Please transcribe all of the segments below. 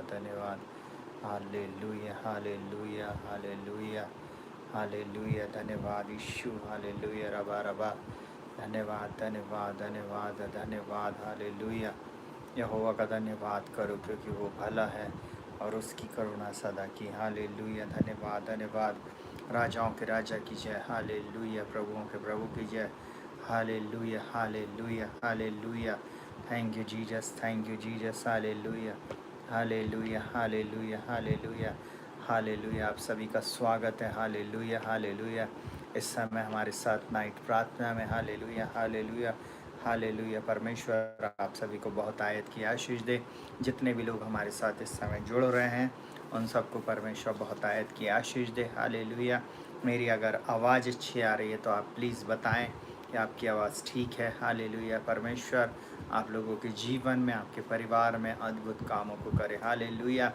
धन्यवाद। Hallelujah hallelujah hallelujah hallelujah. धन्यवाद यीशु। Hallelujah रबा रबा। धन्यवाद धन्यवाद धन्यवाद धन्यवाद। हालेलुया। यहोवा का धन्यवाद करो क्योंकि वो भला है और उसकी करुणा सदा की। हालेलुया। धन्यवाद धन्यवाद। राजाओं के राजा की जय। हालेलुया। प्रभुओं के प्रभु की जय। Hallelujah hallelujah hallelujah. Thank you Jesus, thank you Jesus. Hallelujah hallelujah hallelujah hallelujah hallelujah. आप सभी का स्वागत है। Hallelujah hallelujah. इस समय हमारे साथ नाइट प्रार्थना में। Hallelujah hallelujah hallelujah. परमेश्वर आप सभी को बहुत आयत की आशीष दे। जितने भी लोग हमारे साथ इस समय जुड़ रहे हैं उन सबको परमेश्वर बहुत आयत की आशीष दे। हालेलुया। मेरी अगर आवाज़ अच्छी आ रही है तो आप प्लीज़ बताएं कि आपकी आवाज़ ठीक है। हालेलुया। परमेश्वर आप लोगों के जीवन में, आपके परिवार में अद्भुत कामों को करे। हालेलुया।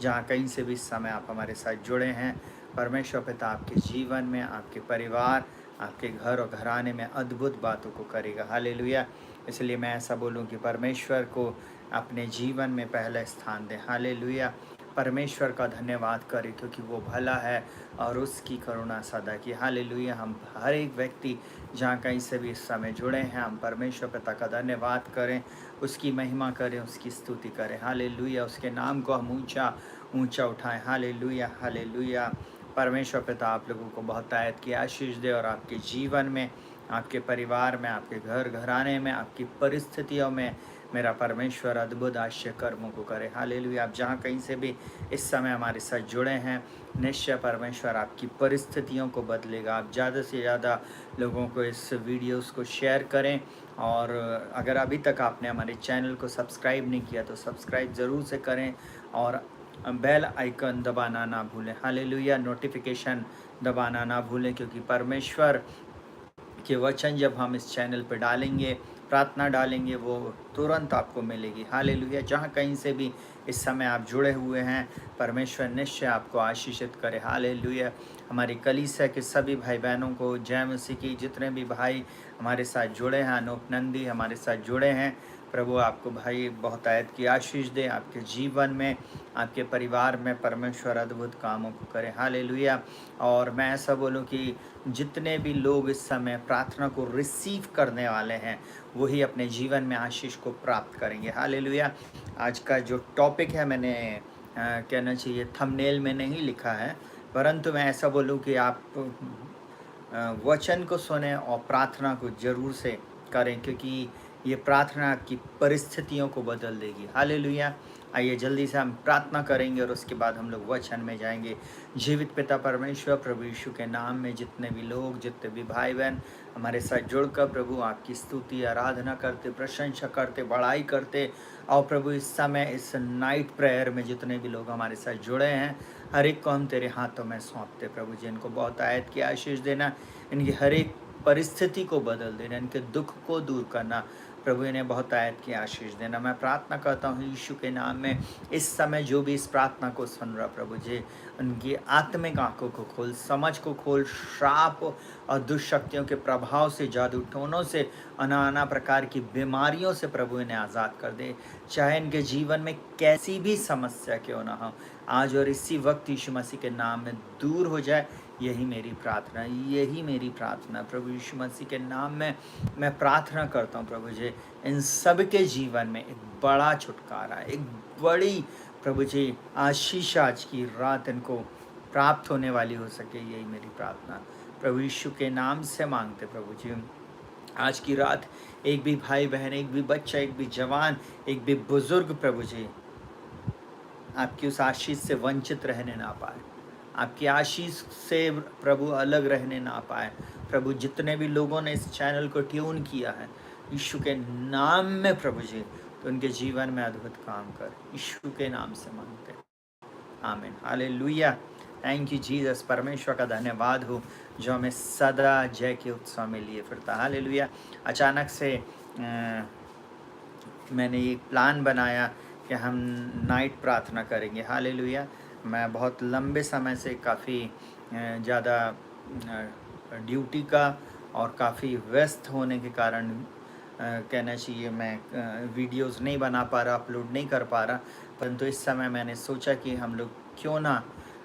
जहाँ कहीं से भी इस समय आप हमारे साथ जुड़े हैं, परमेश्वर पिता आपके जीवन में, आपके परिवार, आपके घर और घराने में अद्भुत बातों को करेगा। हालेलुया। इसलिए मैं ऐसा बोलूँ कि परमेश्वर को अपने जीवन में पहला स्थान दें। हालेलुया। परमेश्वर का धन्यवाद करें क्योंकि वो भला है और उसकी करुणा सदा की। हालेलुया। हम हर एक व्यक्ति जहाँ कहीं से भी इस समय जुड़े हैं, हम परमेश्वर पिता का धन्यवाद करें, उसकी महिमा करें, उसकी स्तुति करें। हालेलुया। उसके नाम को हम ऊंचा ऊंचा उठाएं। Hallelujah hallelujah. परमेश्वर पिता आप लोगों को बहुत आयत की आशीष दे और आपके जीवन में, आपके परिवार में, आपके घर घराने में, आपकी परिस्थितियों में मेरा परमेश्वर अद्भुत आश्चर्य कर्मों को करे। हालेलुया। आप जहाँ कहीं से भी इस समय हमारे साथ जुड़े हैं, निश्चय परमेश्वर आपकी परिस्थितियों को बदलेगा। आप ज़्यादा से ज़्यादा लोगों को इस वीडियोस को शेयर करें और अगर अभी तक आपने हमारे चैनल को सब्सक्राइब नहीं किया तो सब्सक्राइब ज़रूर से करें और बेल आइकन दबाना ना भूलें। हालेलुया। नोटिफिकेशन दबाना ना भूलें क्योंकि परमेश्वर के वचन जब हम इस चैनल पर डालेंगे, प्रार्थना डालेंगे, वो तुरंत आपको मिलेगी। हालेलुया। जहाँ कहीं से भी इस समय आप जुड़े हुए हैं, परमेश्वर निश्चय आपको आशीषित करे। हालेलुया। हमारी कलीसिया के सभी भाई बहनों को जय मसीह की। जितने भी भाई हमारे साथ जुड़े हैं, अनूप नंदी हमारे साथ जुड़े हैं, प्रभु आपको भाई बहुत आयत की आशीष दे। आपके जीवन में, आपके परिवार में परमेश्वर अद्भुत कामों को करे। हालेलुया। और मैं ऐसा बोलूं कि जितने भी लोग इस समय प्रार्थना को रिसीव करने वाले हैं वही अपने जीवन में आशीष को प्राप्त करेंगे। हालेलुया। आज का जो टॉपिक है, मैंने कहना चाहिए थंबनेल में नहीं लिखा है, परंतु मैं ऐसा बोलूं कि आप वचन को सुने और प्रार्थना को ज़रूर से करें क्योंकि ये प्रार्थना आपकी परिस्थितियों को बदल देगी। हालेलुया। आइए जल्दी से हम प्रार्थना करेंगे और उसके बाद हम लोग वचन में जाएंगे। जीवित पिता परमेश्वर, प्रभु यीशु के नाम में जितने भी लोग, जितने भी भाई बहन हमारे साथ जुड़कर प्रभु आपकी स्तुति आराधना करते, प्रशंसा करते, बड़ाई करते, और प्रभु इस समय इस नाइट प्रेयर में जितने भी लोग हमारे साथ जुड़े हैं, हर एक को हम तेरे हाथों में सौंपते प्रभु जी। इनको बहुत आयत की आशीष देना, इनकी हर एक परिस्थिति को बदल देना, इनके दुख को दूर करना प्रभु, इन्हें बहुत आयत की आशीष देना। मैं प्रार्थना करता हूँ यीशु के नाम में, इस समय जो भी इस प्रार्थना को सुन रहा प्रभु जी, उनकी आत्मिक आंखों को खोल, समझ को खोल, श्राप और दुष्शक्तियों के प्रभाव से, जादू टोनों से, नाना प्रकार की बीमारियों से प्रभु इन्हें आज़ाद कर दे। चाहे इनके जीवन में कैसी भी समस्या क्यों ना हो, आज और इसी वक्त यीशु मसीह के नाम में दूर हो जाए। यही मेरी प्रार्थना, यही मेरी प्रार्थना प्रभु यीशु मसीह के नाम में मैं प्रार्थना करता हूँ प्रभु जी। इन सब के जीवन में एक बड़ा छुटकारा, एक बड़ी प्रभु जी आशीष आज की रात इनको प्राप्त होने वाली हो सके, यही मेरी प्रार्थना प्रभु यीशु के नाम से मांगते प्रभु जी। आज की रात एक भी भाई बहन, एक भी बच्चा, एक भी जवान, एक भी बुजुर्ग प्रभु जी आपकी उस आशीष से वंचित रहने ना पाए, आपकी आशीष से प्रभु अलग रहने ना पाए प्रभु। जितने भी लोगों ने इस चैनल को ट्यून किया है यीशु के नाम में प्रभु जी, तो उनके जीवन में अद्भुत काम कर, यीशु के नाम से मांगते, आमीन। हालेलुया। Thank you Jesus. परमेश्वर का धन्यवाद हो जो हमें सदा जय के उत्सव में लिए फिरता। हालेलुया। अचानक से मैंने एक प्लान बनाया कि हम नाइट प्रार्थना करेंगे। हालेलुया। मैं बहुत लंबे समय से काफ़ी ज़्यादा ड्यूटी का और काफ़ी व्यस्त होने के कारण कहना चाहिए मैं वीडियोस नहीं बना पा रहा, अपलोड नहीं कर पा रहा, परंतु इस समय मैंने सोचा कि हम लोग क्यों ना,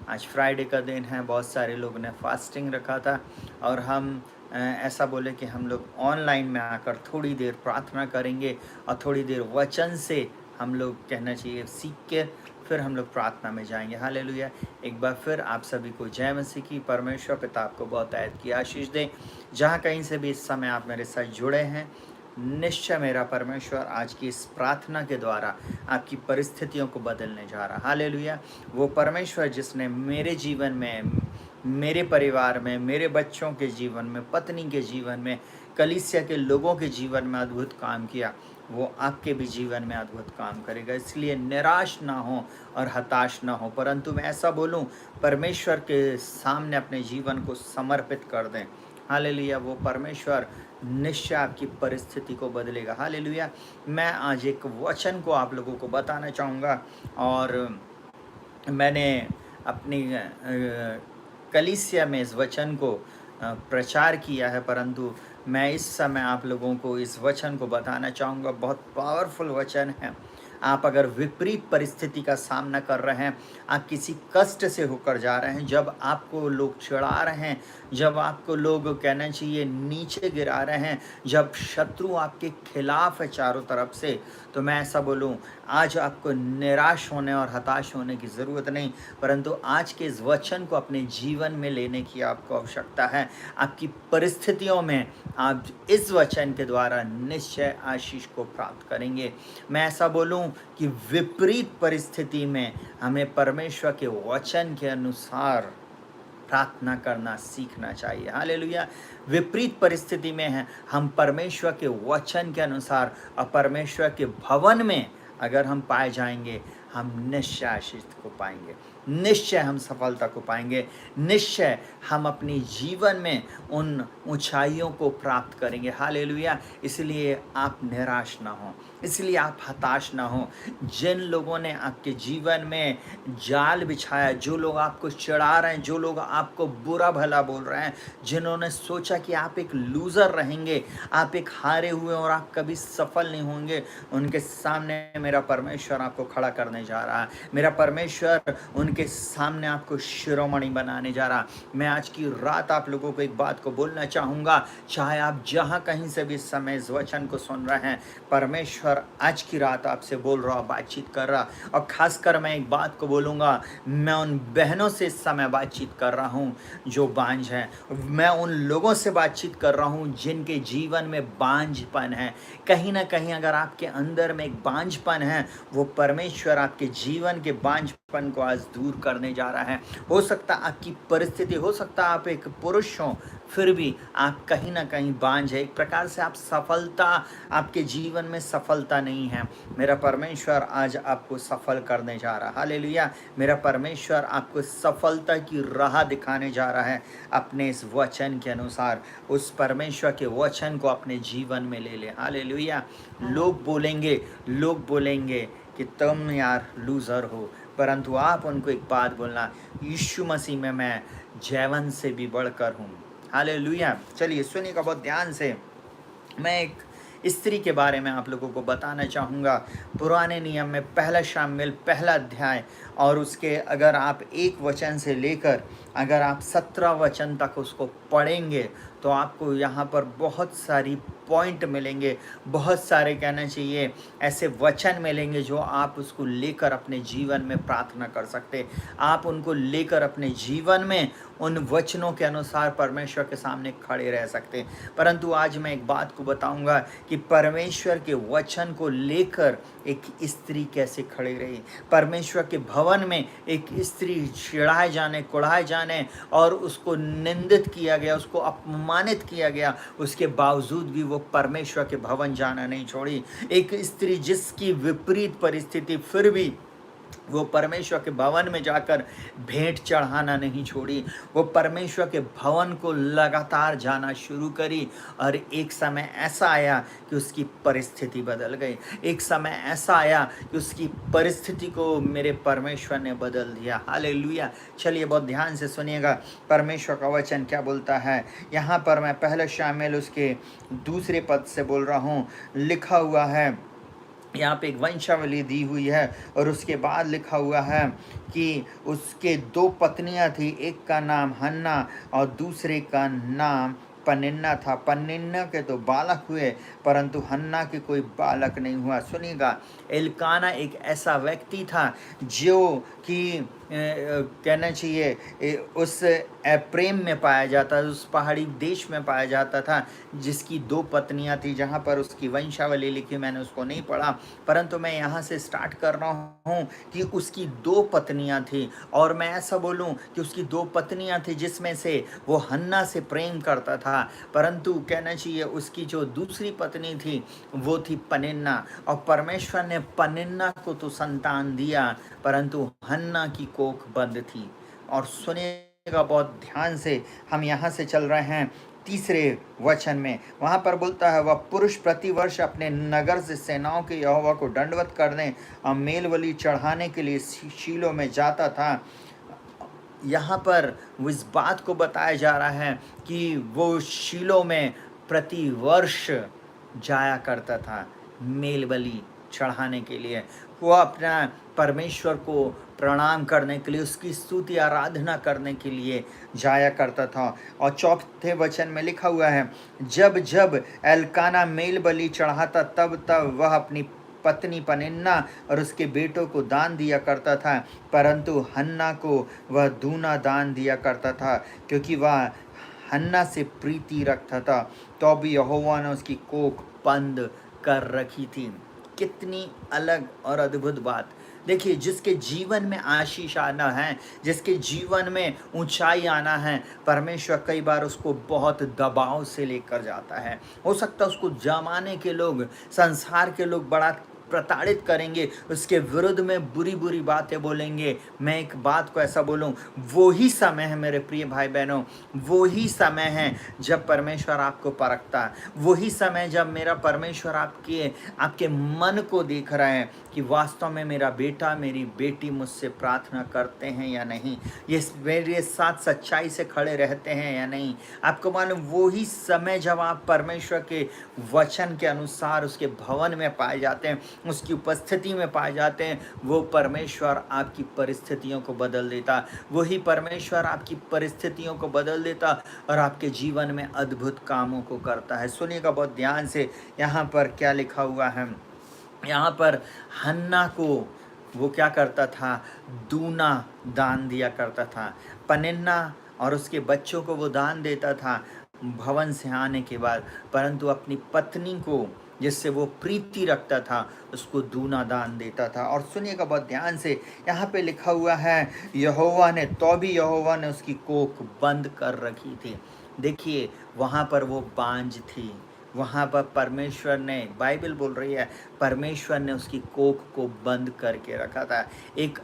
आज फ्राइडे का दिन है, बहुत सारे लोगों ने फास्टिंग रखा था और हम ऐसा बोले कि हम लोग ऑनलाइन में आकर थोड़ी देर प्रार्थना करेंगे और थोड़ी देर वचन से हम लोग कहना चाहिए सीख के फिर हम लोग प्रार्थना में जाएंगे। हालेलुया। एक बार फिर आप सभी को जय मसीह की। परमेश्वर पिता आपको बहुत आयत की आशीष दें। जहाँ कहीं से भी इस समय आप मेरे साथ जुड़े हैं, निश्चय मेरा परमेश्वर आज की इस प्रार्थना के द्वारा आपकी परिस्थितियों को बदलने जा रहा। हालेलुया। वो परमेश्वर जिसने मेरे जीवन में, मेरे परिवार में, मेरे बच्चों के जीवन में, पत्नी के जीवन में, कलीसिया के लोगों के जीवन में अद्भुत काम किया, वो आपके भी जीवन में अद्भुत काम करेगा। इसलिए निराश ना हो और हताश ना हो, परंतु मैं ऐसा बोलूं, परमेश्वर के सामने अपने जीवन को समर्पित कर दें। हालेलुया। वो परमेश्वर निश्चय आपकी परिस्थिति को बदलेगा। हालेलुया। मैं आज एक वचन को आप लोगों को बताना चाहूँगा और मैंने अपनी कलीसिया में इस वचन को प्रचार किया है, परंतु मैं इस समय आप लोगों को इस वचन को बताना चाहूँगा। बहुत पावरफुल वचन है। आप अगर विपरीत परिस्थिति का सामना कर रहे हैं, आप किसी कष्ट से होकर जा रहे हैं, जब आपको लोग चिढ़ा रहे हैं, जब आपको लोग कहना चाहिए नीचे गिरा रहे हैं, जब शत्रु आपके खिलाफ है चारों तरफ से, तो मैं ऐसा बोलूं, आज आपको निराश होने और हताश होने की ज़रूरत नहीं, परंतु आज के इस वचन को अपने जीवन में लेने की आपको आवश्यकता है। आपकी परिस्थितियों में आप इस वचन के द्वारा निश्चय आशीष को प्राप्त करेंगे। मैं ऐसा बोलूं कि विपरीत परिस्थिति में हमें परमेश्वर के वचन के अनुसार प्रार्थना करना सीखना चाहिए। हालेलुया। विपरीत परिस्थिति में है, हम परमेश्वर के वचन के अनुसार और परमेश्वर के भवन में अगर हम पाए जाएंगे, हम निश्चय आशीष को पाएंगे, निश्चय हम सफलता को पाएंगे, निश्चय हम अपनी जीवन में उन ऊंचाइयों को प्राप्त करेंगे। हालेलुया। इसलिए आप निराश ना हो, इसलिए आप हताश ना हो। जिन लोगों ने आपके जीवन में जाल बिछाया, जो लोग आपको चिढ़ा रहे हैं, जो लोग आपको बुरा भला बोल रहे हैं, जिन्होंने सोचा कि आप एक लूज़र रहेंगे, आप एक हारे हुए और आप कभी सफल नहीं होंगे, उनके सामने मेरा परमेश्वर आपको खड़ा करने जा रहा है। मेरा परमेश्वर उनके सामने आपको शिरोमणि बनाने जा रहा। मैं आज की रात आप लोगों को एक बात को बोलना चाहूँगा, चाहे आप जहाँ कहीं से भी इस समय इस वचन को सुन रहे हैं, परमेश्वर आज की रात आपसे बोल रहा, बातचीत कर रहा। और खासकर मैं एक बात को बोलूँगा, मैं उन बहनों से इस समय बातचीत कर रहा हूँ जो बांझ हैं। मैं उन लोगों से बातचीत कर रहा हूँ जिनके जीवन में बांझपन है। कहीं ना कहीं अगर आपके अंदर में एक बांझपन है, वो परमेश्वर आपके जीवन के बांझपन को आज दूर करने जा रहा है। हो सकता आपकी परिस्थिति, हो सकता आप एक पुरुष हो, फिर भी आप कहीं ना कहीं बांझ है। एक प्रकार से आप सफलता, आपके जीवन में सफलता नहीं है। मेरा परमेश्वर आज आपको सफल करने जा रहा है। हालेलुया। मेरा परमेश्वर आपको सफलता की राह दिखाने जा रहा है अपने इस वचन के अनुसार। उस परमेश्वर के वचन को अपने जीवन में ले ले। हालेलुया। लोग बोलेंगे कि तुम यार लूज़र हो, परंतु आप उनको एक बात बोलना, यीशु मसीह में मैं जयवंत से भी बढ़कर हूँ। हालेलुया। चलिए सुनिएगा बहुत ध्यान से। मैं एक स्त्री के बारे में आप लोगों को बताना चाहूँगा। पुराने नियम में पहला शामुएल पहला अध्याय और उसके अगर आप एक वचन से लेकर अगर आप 17 वचन तक उसको पढ़ेंगे तो आपको यहाँ पर बहुत सारी पॉइंट मिलेंगे, बहुत सारे कहना चाहिए ऐसे वचन मिलेंगे जो आप उसको लेकर अपने जीवन में प्रार्थना कर सकते। आप उनको लेकर अपने जीवन में उन वचनों के अनुसार परमेश्वर के सामने खड़े रह सकते। परंतु आज मैं एक बात को बताऊंगा कि परमेश्वर के वचन को लेकर एक स्त्री कैसे खड़ी रही। परमेश्वर के भवन में एक स्त्री चिढ़ाए जाने, कुढ़ाए जाने और उसको निंदित किया गया, उसको अपमानित किया गया, उसके बावजूद भी वो परमेश्वर के भवन जाना नहीं छोड़ी। एक स्त्री जिसकी विपरीत परिस्थिति, फिर भी वो परमेश्वर के भवन में जाकर भेंट चढ़ाना नहीं छोड़ी। वो परमेश्वर के भवन को लगातार जाना शुरू करी और एक समय ऐसा आया कि उसकी परिस्थिति बदल गई। एक समय ऐसा आया कि उसकी परिस्थिति को मेरे परमेश्वर ने बदल दिया। हालेलुया। चलिए बहुत ध्यान से सुनिएगा परमेश्वर का वचन क्या बोलता है। यहाँ पर मैं पहले शामिल उसके दूसरे पद से बोल रहा हूँ। लिखा हुआ है यहाँ पे एक वंशावली दी हुई है और उसके बाद लिखा हुआ है कि उसके 2 पत्नियां थी, एक का नाम हन्ना और दूसरे का नाम पनिन्ना था। पनिन्ना के तो बालक हुए परंतु हन्ना के कोई बालक नहीं हुआ। सुनिएगा, एल्काना एक ऐसा व्यक्ति था जो कि कहना चाहिए उस प्रेम में पाया जाता, उस पहाड़ी देश में पाया जाता था जिसकी 2 पत्नियां थी। जहाँ पर उसकी वंशावली लिखी मैंने उसको नहीं पढ़ा, परंतु मैं यहाँ से स्टार्ट कर रहा हूँ कि उसकी 2 पत्नियां थी। और मैं ऐसा बोलूँ कि उसकी 2 पत्नियां थी जिसमें से वो हन्ना से प्रेम करता था, परंतु कहना चाहिए उसकी जो दूसरी पत्नी थी वो थी पनिन्ना। और परमेश्वर ने पनिन्ना को तो संतान दिया परंतु हन्ना की कोख बंद थी। और सुनिएगा बहुत ध्यान से, हम यहाँ से चल रहे हैं 3 वचन में। वहाँ पर बोलता है, वह पुरुष प्रतिवर्ष अपने नगर से सेनाओं के यहोवा को दंडवत करने और मेलबलि चढ़ाने के लिए शीलो में जाता था। यहाँ पर इस बात को बताया जा रहा है कि वो शीलो में प्रतिवर्ष जाया करता था मेल बलि चढ़ाने के लिए। वो अपना परमेश्वर को प्रणाम करने के लिए, उसकी स्तुति आराधना करने के लिए जाया करता था। और 4 वचन में लिखा हुआ है, जब जब एल्काना मेल बलि चढ़ाता तब तब वह अपनी पत्नी पनिन्ना और उसके बेटों को दान दिया करता था, परंतु हन्ना को वह दूना दान दिया करता था क्योंकि वह हन्ना से प्रीति रखता था। तो भी यहोवा ने उसकी कोख बंद कर रखी थी। कितनी अलग और अद्भुत बात। देखिए, जिसके जीवन में आशीष आना है, जिसके जीवन में ऊंचाई आना है, परमेश्वर कई बार उसको बहुत दबाव से लेकर जाता है। हो सकता है उसको जमाने के लोग, संसार के लोग बड़ा प्रताड़ित करेंगे, उसके विरुद्ध में बुरी बुरी बातें बोलेंगे। मैं एक बात को ऐसा बोलूं, वो ही समय है मेरे प्रिय भाई बहनों, वो ही समय है जब परमेश्वर आपको परखता है। वही समय जब मेरा परमेश्वर आपके मन को देख रहा है कि वास्तव में मेरा बेटा मेरी बेटी मुझसे प्रार्थना करते हैं या नहीं, ये मेरे साथ सच्चाई से खड़े रहते हैं या नहीं। आपको मालूम, वो ही समय जब आप परमेश्वर के वचन के अनुसार उसके भवन में पाए जाते हैं, उसकी उपस्थिति में पाए जाते हैं, वो परमेश्वर आपकी परिस्थितियों को बदल देता। वही परमेश्वर आपकी परिस्थितियों को बदल देता और आपके जीवन में अद्भुत कामों को करता है। सुनिएगा बहुत ध्यान से, यहाँ पर क्या लिखा हुआ है। यहाँ पर हन्ना को वो क्या करता था, दूना दान दिया करता था। पनिन्ना और उसके बच्चों को वो दान देता था भवन से आने के बाद, परंतु अपनी पत्नी को जिससे वो प्रीति रखता था उसको दूना दान देता था। और सुनिएगा बहुत ध्यान से, यहाँ पे लिखा हुआ है, यहोवा ने तो भी यहोवा ने उसकी कोख बंद कर रखी थी। देखिए, वहाँ पर वो बांझ थी, वहाँ पर परमेश्वर ने, बाइबल बोल रही है, परमेश्वर ने उसकी कोख को बंद करके रखा था। एक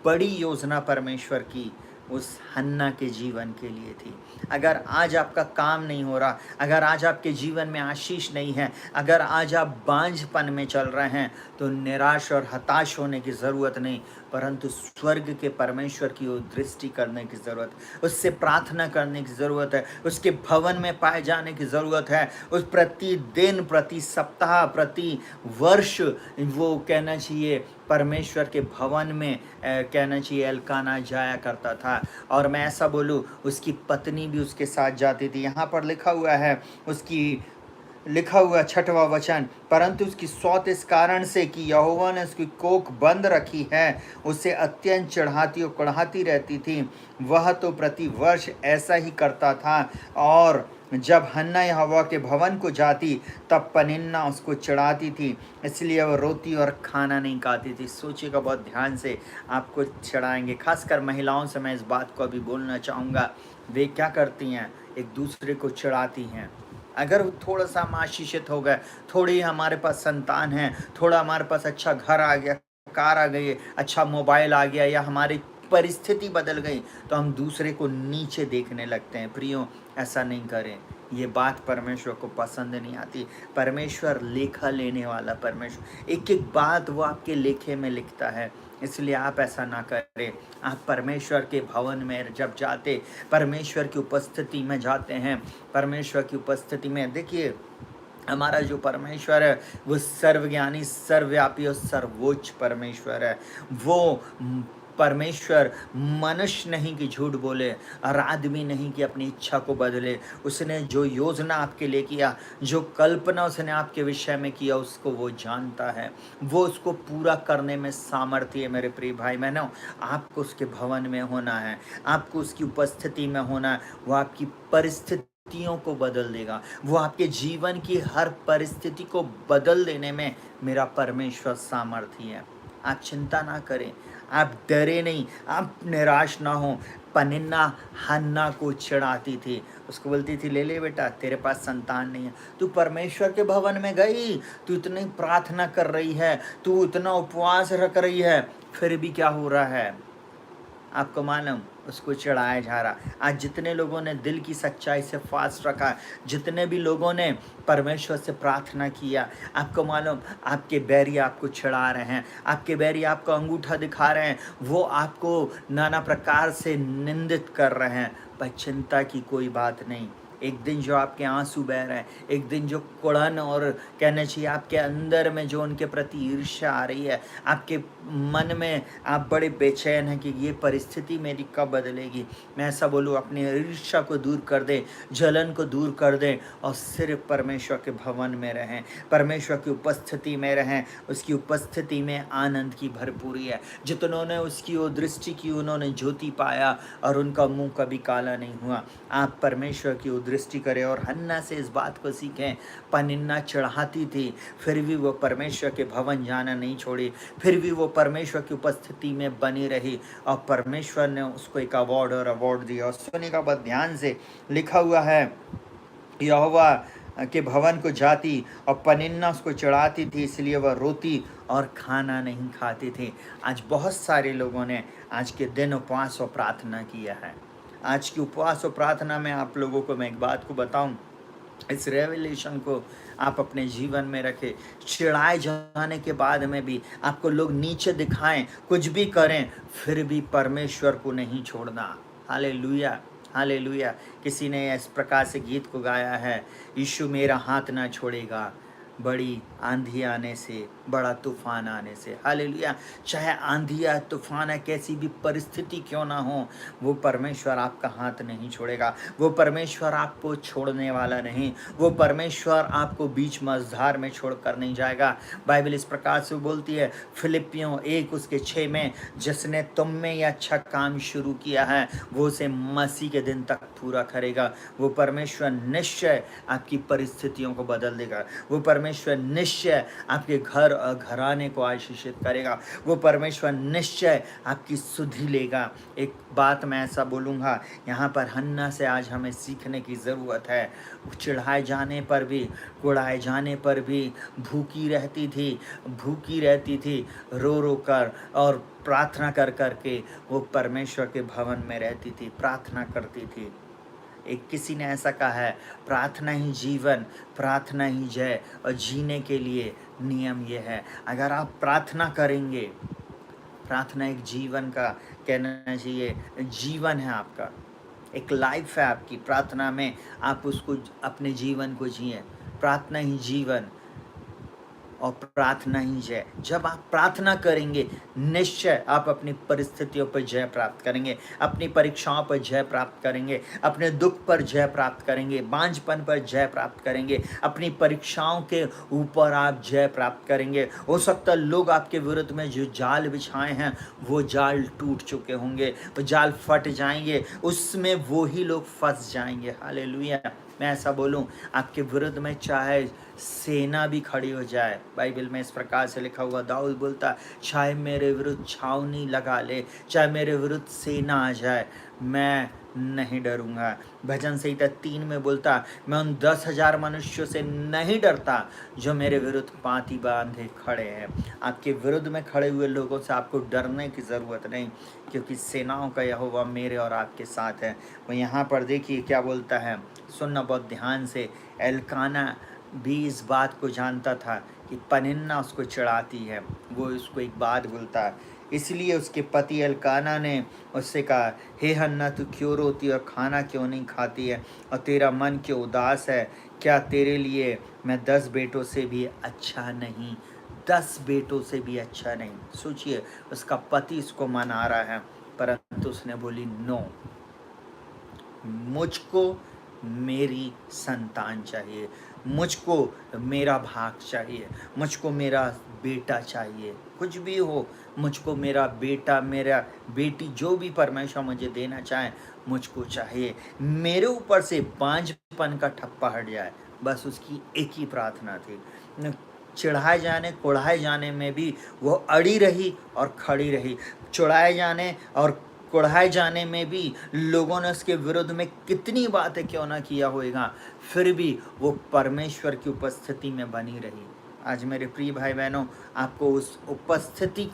बड़ी योजना परमेश्वर की उस हन्ना के जीवन के लिए थी। अगर आज आपका काम नहीं हो रहा, अगर आज आपके जीवन में आशीष नहीं है, अगर आज आप बांझपन में चल रहे हैं, तो निराश और हताश होने की ज़रूरत नहीं, परंतु स्वर्ग के परमेश्वर की ओर दृष्टि करने की ज़रूरत, उससे प्रार्थना करने की ज़रूरत है, उसके भवन में पाए जाने की ज़रूरत है। उस प्रतिदिन, प्रति सप्ताह, प्रति वर्ष वो कहना चाहिए परमेश्वर के भवन में कहना चाहिए एल्काना जाया करता था। और मैं ऐसा बोलूँ, उसकी पत्नी भी उसके साथ जाती थी। यहाँ पर लिखा हुआ है, उसकी लिखा हुआ 6वां वचन, परंतु उसकी सौत इस कारण से कि यहोवा ने उसकी कोख बंद रखी है, उसे अत्यंत चढ़ाती और कढ़ाती रहती थी। वह तो प्रति वर्ष ऐसा ही करता था, और जब हन्ना यहोवा के भवन को जाती तब पनिन्ना उसको चढ़ाती थी, इसलिए वह रोती और खाना नहीं खाती थी। सोचिएगा बहुत ध्यान से, आपको चढ़ाएंगे। खासकर महिलाओं से मैं इस बात को अभी बोलना चाहूँगा, वे क्या करती हैं, एक दूसरे को चढ़ाती हैं। अगर थोड़ा सा हम आशीषित हो गए, थोड़ी हमारे पास संतान है, थोड़ा हमारे पास अच्छा घर आ गया, कार आ गई, अच्छा मोबाइल आ गया, या हमारी परिस्थिति बदल गई, तो हम दूसरे को नीचे देखने लगते हैं। प्रियो, ऐसा नहीं करें, ये बात परमेश्वर को पसंद नहीं आती। परमेश्वर लेखा लेने वाला परमेश्वर, एक एक बात वो आपके लेखे में लिखता है, इसलिए आप ऐसा ना करें। आप परमेश्वर के भवन में जब जाते, परमेश्वर की उपस्थिति में जाते हैं, परमेश्वर की उपस्थिति में, देखिए हमारा जो परमेश्वर है वो सर्वज्ञानी, सर्वव्यापी और सर्वोच्च परमेश्वर है। वो परमेश्वर मनुष्य नहीं कि झूठ बोले और आदमी नहीं कि अपनी इच्छा को बदले। उसने जो योजना आपके लिए किया, जो कल्पना उसने आपके विषय में किया, उसको वो जानता है। वो उसको पूरा करने में सामर्थ्य है। मेरे प्रिय भाई बहनों, आपको उसके भवन में होना है, आपको उसकी उपस्थिति में होना है। वो आपकी परिस्थितियों को बदल देगा। वो आपके जीवन की हर परिस्थिति को बदल देने में मेरा परमेश्वर सामर्थ्य है। आप चिंता ना करें, आप डरे नहीं, आप निराश ना हो। पनिन्ना हन्ना को चिढ़ाती थी, उसको बोलती थी ले ले बेटा, तेरे पास संतान नहीं है, तू परमेश्वर के भवन में गई, तू इतनी प्रार्थना कर रही है, तू इतना उपवास रख रही है, फिर भी क्या हो रहा है? आपको मालूम, उसको चढ़ाया जा रहा। आज जितने लोगों ने दिल की सच्चाई से फास्ट रखा, जितने भी लोगों ने परमेश्वर से प्रार्थना किया, आपको मालूम आपके बैरी आपको चढ़ा रहे हैं, आपके बैरी आपको अंगूठा दिखा रहे हैं, वो आपको नाना प्रकार से निंदित कर रहे हैं, पर चिंता की कोई बात नहीं। एक दिन जो आपके आंसू बह रहे हैं, एक दिन जो कुड़न और कहना चाहिए आपके अंदर में जो उनके प्रति ईर्ष्या आ रही है, आपके मन में आप बड़े बेचैन हैं कि ये परिस्थिति मेरी कब बदलेगी, मैं ऐसा बोलूँ, अपनी ईर्ष्या को दूर कर दें, जलन को दूर कर दें और सिर्फ परमेश्वर के भवन में रहें, परमेश्वर की उपस्थिति में रहें। उसकी उपस्थिति में आनंद की भरपूरी है। जितनों ने उसकी ओर दृष्टि की, उन्होंने ज्योति पाया और उनका मुंह कभी काला नहीं हुआ। आप परमेश्वर की ओर दृष्टि करें और हन्ना से इस बात को सीखें। पनिन्ना चढ़ाती थी, फिर भी वो परमेश्वर के भवन जाना नहीं छोड़ी, फिर भी वो परमेश्वर की उपस्थिति में बनी रही और परमेश्वर ने उसको एक अवार्ड दिया। और सुनिएगा बहुत ध्यान से, लिखा हुआ है यहोवा के भवन को जाती और पनिन्ना उसको चढ़ाती थी, इसलिए वह रोती और खाना नहीं खाती थी। आज बहुत सारे लोगों ने आज के दिन उपवास और प्रार्थना किया है। आज की उपवास और प्रार्थना में आप लोगों को मैं एक बात को बताऊं, इस रेवलेशन को आप अपने जीवन में रखें। चिढ़ाए जाने के बाद में भी आपको लोग नीचे दिखाएं, कुछ भी करें, फिर भी परमेश्वर को नहीं छोड़ना। Hallelujah, hallelujah. किसी ने इस प्रकार से गीत को गाया है, यीशु मेरा हाथ ना छोड़ेगा, बड़ी आंधी आने से, बड़ा तूफान आने से। हालेलुया। चाहे आंधी या तूफान है, कैसी भी परिस्थिति क्यों ना हो, वो परमेश्वर आपका हाथ नहीं छोड़ेगा। वो परमेश्वर आपको छोड़ने वाला नहीं। वो परमेश्वर आपको बीच मझधार में छोड़कर नहीं जाएगा। बाइबल इस प्रकार से बोलती है फिलिपियों 1:6 में, जिसने तुम में ये अच्छा काम शुरू किया है वो उसे मसीह के दिन तक पूरा करेगा। वो परमेश्वर निश्चय आपकी परिस्थितियों को बदल देगा। वो परमेश्वर निश्चय आपके घर और घराने को आशीषित करेगा। वो परमेश्वर निश्चय आपकी सुधि लेगा। एक बात मैं ऐसा बोलूँगा, यहाँ पर हन्ना से आज हमें सीखने की ज़रूरत है। चिढ़ाए जाने पर भी, कुढ़ाए जाने पर भी भूखी रहती थी, रो रो कर और प्रार्थना कर कर के वो परमेश्वर के भवन में रहती थी, प्रार्थना करती थी। एक किसी ने ऐसा कहा है, प्रार्थना ही जीवन, प्रार्थना ही जय, और जीने के लिए नियम ये है, अगर आप प्रार्थना करेंगे, प्रार्थना एक जीवन का कहना चाहिए, जीवन है आपका, एक लाइफ है आपकी। प्रार्थना में आप उसको अपने जीवन को जिए। प्रार्थना ही जीवन और प्रार्थना ही जय। जब आप प्रार्थना करेंगे, निश्चय आप अपनी परिस्थितियों पर जय प्राप्त करेंगे, अपनी परीक्षाओं पर जय प्राप्त करेंगे, अपने दुख पर जय प्राप्त करेंगे, बांझपन पर जय प्राप्त करेंगे, अपनी परीक्षाओं के ऊपर आप जय प्राप्त करेंगे। हो सकता है लोग आपके विरुद्ध में जो जाल बिछाए हैं वो जाल टूट चुके होंगे, वो जाल फट जाएंगे, उसमें वो ही लोग फंस जाएंगे। हालेलुया। मैं ऐसा बोलूं, आपके विरुद्ध में चाहे सेना भी खड़ी हो जाए, बाइबल में इस प्रकार से लिखा हुआ, दाऊद बोलता, चाहे मेरे विरुद्ध छावनी लगा ले, चाहे मेरे विरुद्ध सेना आ जाए, मैं नहीं डरूंगा। भजन संहिता 3 में बोलता, मैं उन 10,000 मनुष्यों से नहीं डरता जो मेरे विरुद्ध पांति बांधे खड़े हैं। आपके विरुद्ध में खड़े हुए लोगों से आपको डरने की ज़रूरत नहीं, क्योंकि सेनाओं का यहोवा मेरे और आपके साथ है। वो यहाँ पर देखिए क्या बोलता है, सुनना बहुत ध्यान से। एल्काना भी इस बात को जानता था कि पनिन्ना उसको चढ़ाती है। वो उसको एक बात बोलता है, इसलिए उसके पति एल्काना ने उससे कहा, हे हन्ना, तू क्यों रोती और खाना क्यों नहीं खाती है, और तेरा मन क्यों उदास है? क्या तेरे लिए मैं 10 बेटों से भी अच्छा नहीं? 10 बेटों से भी अच्छा नहीं। सोचिए, उसका पति इसको मना रहा है, परंतु उसने बोली नो, मुझको मेरी संतान चाहिए, मुझको मेरा भाग चाहिए, मुझको मेरा बेटा चाहिए, कुछ भी हो, मुझको मेरा बेटा, मेरा बेटी, जो भी परमेश्वर मुझे देना चाहे मुझको चाहिए। मेरे ऊपर से बांझपन का ठप्पा हट जाए, बस उसकी एक ही प्रार्थना थी। चिढ़ाए जाने कुढ़ाए जाने में भी वो अड़ी रही और खड़ी रही। चिढ़ाए जाने और कुढ़ाए जाने में भी लोगों ने उसके विरुद्ध में कितनी बातें क्यों ना किया होगा, फिर भी वो परमेश्वर की उपस्थिति में बनी रही। आज मेरे प्रिय भाई बहनों, आपको उस उपस्थिति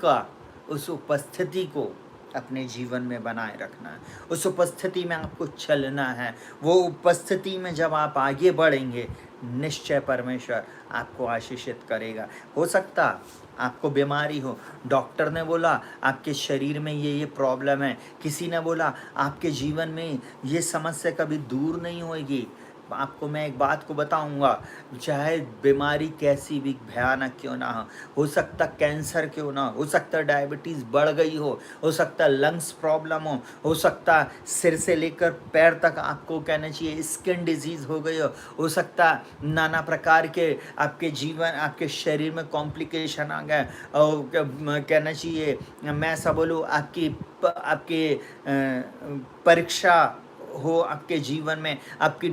को अपने जीवन में बनाए रखना है। उस उपस्थिति में आपको चलना है। वो उपस्थिति में जब आप आगे बढ़ेंगे, निश्चय परमेश्वर आपको आशीषित करेगा। हो सकता आपको बीमारी हो, डॉक्टर ने बोला आपके शरीर में ये प्रॉब्लम है, किसी ने बोला आपके जीवन में ये समस्या कभी दूर नहीं होगी। आपको मैं एक बात को बताऊंगा, चाहे बीमारी कैसी भी भयानक क्यों ना हो सकता कैंसर क्यों ना हो सकता डायबिटीज़ बढ़ गई हो सकता लंग्स प्रॉब्लम हो सकता सिर से लेकर पैर तक आपको कहना चाहिए स्किन डिजीज़ हो गई हो सकता नाना प्रकार के आपके जीवन, आपके शरीर में कॉम्प्लिकेशन आ गए, और कहना चाहिए मैं ऐसा बोलूँ, आपके परीक्षा हो आपके जीवन में, आपकी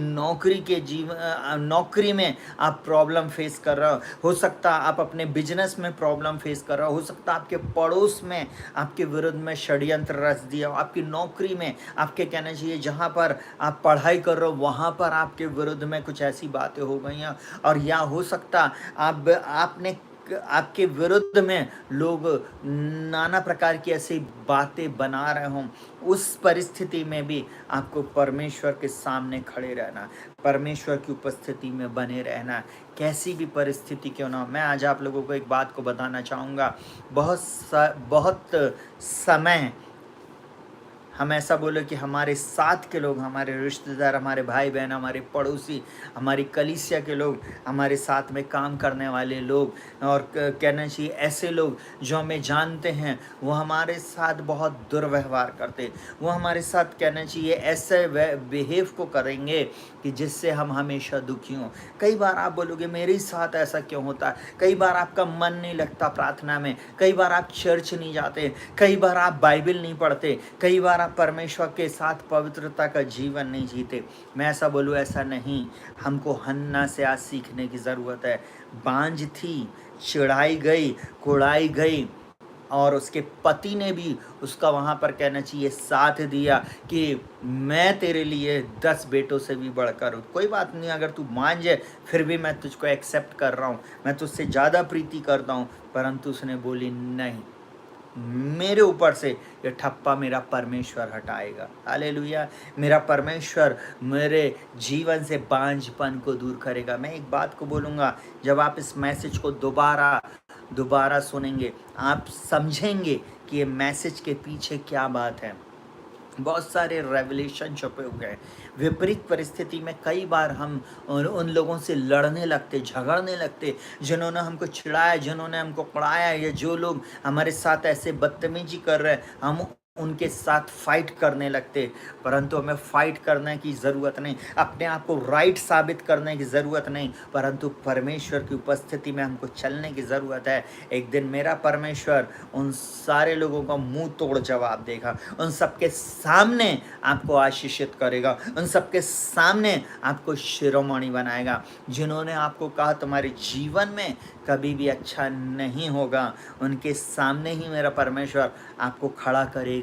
नौकरी में आप प्रॉब्लम फेस कर रहे हो सकता आप अपने बिजनेस में प्रॉब्लम फेस कर रहे हो सकता आपके पड़ोस में आपके विरुद्ध में षड्यंत्र रच दिया हो, आपकी नौकरी में, आपके कहना चाहिए जहाँ पर आप पढ़ाई कर रहे हो वहाँ पर आपके विरुद्ध में कुछ ऐसी बातें हो गई हैं, और या हो सकता आपके विरुद्ध में लोग नाना प्रकार की ऐसी बातें बना रहे हों। उस परिस्थिति में भी आपको परमेश्वर के सामने खड़े रहना, परमेश्वर की उपस्थिति में बने रहना, कैसी भी परिस्थिति क्यों ना हो। मैं आज आप लोगों को एक बात को बताना चाहूँगा, बहुत समय हम ऐसा बोले कि हमारे साथ के लोग, हमारे रिश्तेदार, हमारे भाई बहन, हमारे पड़ोसी, हमारी कलीसिया के लोग, हमारे साथ में काम करने वाले लोग, और कहना चाहिए ऐसे लोग जो हमें जानते हैं, वो हमारे साथ बहुत दुर्व्यवहार करते, वो हमारे साथ कहना चाहिए ऐसे बिहेव को करेंगे कि जिससे हम हमेशा दुखी हों। कई बार आप बोलोगे मेरे साथ ऐसा क्यों होता है, कई बार आपका मन नहीं लगता प्रार्थना में, कई बार आप चर्च नहीं जाते, कई बार आप बाइबल नहीं पढ़ते, कई बार आप परमेश्वर के साथ पवित्रता का जीवन नहीं जीते। मैं ऐसा बोलूँ, ऐसा नहीं। हमको हन्ना से आज सीखने की ज़रूरत है। बांझ थी, चिढ़ाई गई, कुढ़ाई गई, और उसके पति ने भी उसका वहाँ पर कहना चाहिए साथ दिया कि मैं तेरे लिए 10 बेटों से भी बढ़कर हूँ। कोई बात नहीं, अगर तू मान जाए फिर भी मैं तुझको एक्सेप्ट कर रहा हूँ, मैं तुझसे ज़्यादा प्रीति करता हूँ। परंतु उसने बोली नहीं, मेरे ऊपर से ये ठप्पा मेरा परमेश्वर हटाएगा। हालेलुया। मेरा परमेश्वर मेरे जीवन से बांझपन को दूर करेगा। मैं एक बात को बोलूँगा, जब आप इस मैसेज को दोबारा सुनेंगे, आप समझेंगे कि ये मैसेज के पीछे क्या बात है। बहुत सारे रेवलेशन छुपे हुए हैं। विपरीत परिस्थिति में कई बार हम उन लोगों से लड़ने लगते, झगड़ने लगते, जिन्होंने हमको चिढ़ाया, जिन्होंने हमको पढ़ाया, या जो लोग हमारे साथ ऐसे बदतमीजी कर रहे हैं, हम उनके साथ फाइट करने लगते। परंतु हमें फाइट करने की ज़रूरत नहीं, अपने आप को राइट साबित करने की ज़रूरत नहीं, परंतु परमेश्वर की उपस्थिति में हमको चलने की ज़रूरत है। एक दिन मेरा परमेश्वर उन सारे लोगों का मुंह तोड़ जवाब देगा, उन सबके सामने आपको आशीषित करेगा, उन सबके सामने आपको शिरोमणि बनाएगा। जिन्होंने आपको कहा तुम्हारे जीवन में कभी भी अच्छा नहीं होगा, उनके सामने ही मेरा परमेश्वर आपको खड़ा करेगा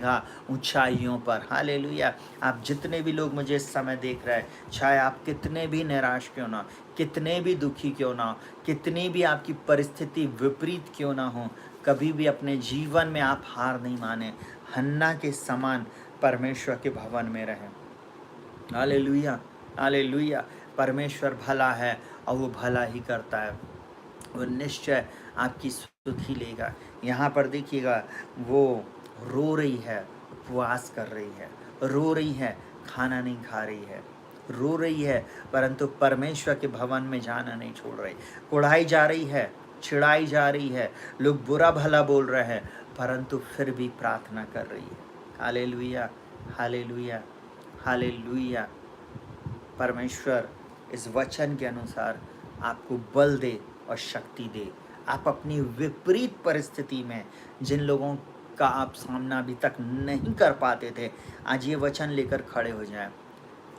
ऊंचाइयों पर। हालेलुया। आप जितने भी लोग मुझे इस समय देख रहे हैं, चाहे आप कितने भी निराश क्यों ना, कितने भी दुखी क्यों ना, कितनी भी आपकी परिस्थिति विपरीत क्यों ना हो, कभी भी अपने जीवन में आप हार नहीं माने, हन्ना के समान परमेश्वर के भवन में रहें। Hallelujah, hallelujah. परमेश्वर भला है और वो भला ही करता है। वो निश्चय आपकी सुधि लेगा। यहाँ पर देखिएगा, वो रो रही है, उपवास कर रही है, रो रही है, खाना नहीं खा रही है, रो रही है, परंतु परमेश्वर के भवन में जाना नहीं छोड़ रही। कुढ़ाई जा रही है, चिढ़ाई जा रही है, लोग बुरा भला बोल रहे हैं, परंतु फिर भी प्रार्थना कर रही है। Hallelujah, hallelujah, hallelujah. परमेश्वर इस वचन के अनुसार आपको बल दे और शक्ति दे। आप अपनी विपरीत परिस्थिति में जिन लोगों का आप सामना अभी तक नहीं कर पाते थे, आज ये वचन लेकर खड़े हो जाएं।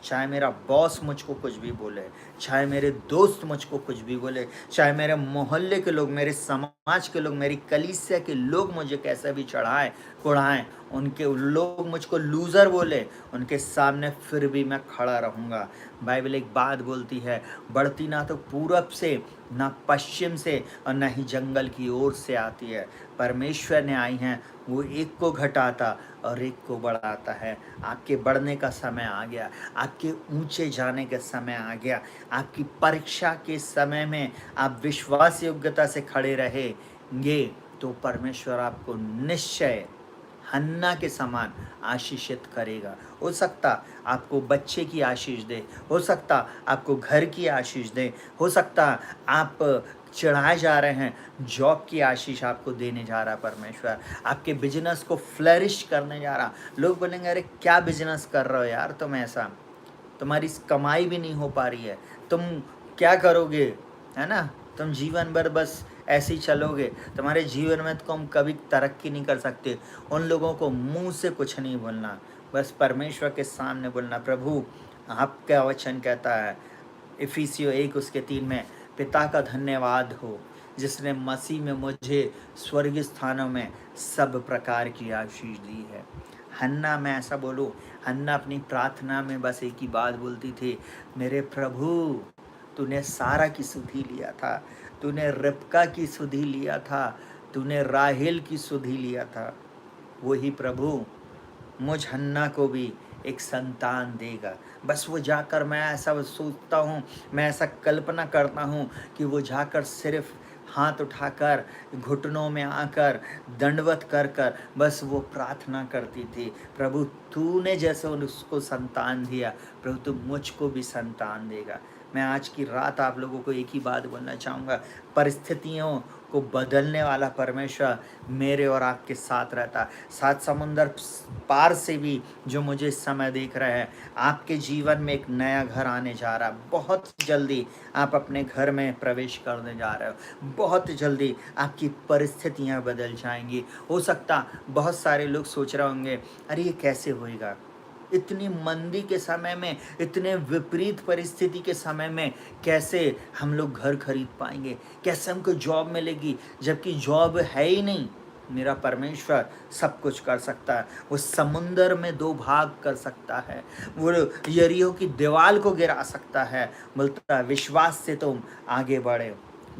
चाहे मेरा बॉस मुझको कुछ भी बोले, चाहे मेरे दोस्त मुझको कुछ भी बोले, चाहे मेरे मोहल्ले के लोग, मेरे समाज के लोग, मेरी कलीसिया के लोग मुझे कैसे भी चढ़ाएं कुढ़ाएं, उनके लोग मुझको लूज़र बोले, उनके सामने फिर भी मैं खड़ा रहूँगा। बाइबल एक बात बोलती है, बढ़ती ना तो पूरब से, ना पश्चिम से, और ना ही जंगल की ओर से आती है। परमेश्वर ने आई हैं, वो एक को घटाता और एक को बढ़ाता है। आपके बढ़ने का समय आ गया, आपके ऊंचे जाने का समय आ गया। आपकी परीक्षा के समय में आप विश्वास योग्यता से खड़े रहेंगे तो परमेश्वर आपको निश्चय हन्ना के समान आशीषित करेगा। हो सकता आपको बच्चे की आशीष दे, हो सकता आपको घर की आशीष दे, हो सकता आप चढ़ाए जा रहे हैं, जॉब की आशीष आपको देने जा रहा परमेश्वर, आपके बिजनेस को फ्लरिश करने जा रहा। लोग बोलेंगे अरे क्या बिजनेस कर रहे हो यार तुम, ऐसा तुम्हारी कमाई भी नहीं हो पा रही है, तुम क्या करोगे, है ना, तुम जीवन भर बस ऐसे ही चलोगे, तुम्हारे जीवन में तुम कभी तरक्की नहीं कर सकते। उन लोगों को मुंह से कुछ नहीं बोलना, बस परमेश्वर के सामने बोलना, प्रभु आपका वचन कहता है इफिसियों 1:3 में, पिता का धन्यवाद हो जिसने मसीह में मुझे स्वर्गीय स्थानों में सब प्रकार की आशीष दी है। हन्ना, मैं ऐसा बोलूँ, हन्ना अपनी प्रार्थना में बस एक ही बात बोलती थी, मेरे प्रभु तूने सारा की सुधि लिया था, तूने रिबका की सुधि लिया था, तूने राहेल की सुधि लिया था, वही प्रभु मुझ हन्ना को भी एक संतान देगा। बस वो जाकर, मैं ऐसा सोचता हूँ, मैं ऐसा कल्पना करता हूँ कि वो जाकर सिर्फ हाथ उठाकर, घुटनों में आकर, दंडवत कर कर बस वो प्रार्थना करती थी, प्रभु तूने जैसे उसको संतान दिया, प्रभु तू मुझको भी संतान देगा। मैं आज की रात आप लोगों को एक ही बात बोलना चाहूँगा, परिस्थितियों को बदलने वाला परमेश्वर मेरे और आपके साथ रहता। 7 समुंदर पार से भी जो मुझे इस समय देख रहे हैं, आपके जीवन में एक नया घर आने जा रहा है। बहुत जल्दी आप अपने घर में प्रवेश करने जा रहे हो, बहुत जल्दी आपकी परिस्थितियां बदल जाएंगी। हो सकता बहुत सारे लोग सोच रहे होंगे अरे ये कैसे होएगा, इतनी मंदी के समय में, इतने विपरीत परिस्थिति के समय में कैसे हम लोग घर खरीद पाएंगे, कैसे हमको जॉब मिलेगी, जबकि जॉब है ही नहीं। मेरा परमेश्वर सब कुछ कर सकता है, वो समुंदर में 2 भाग कर सकता है, वो यरीहो की दीवार को गिरा सकता है। बोलता है विश्वास से तुम आगे बढ़े,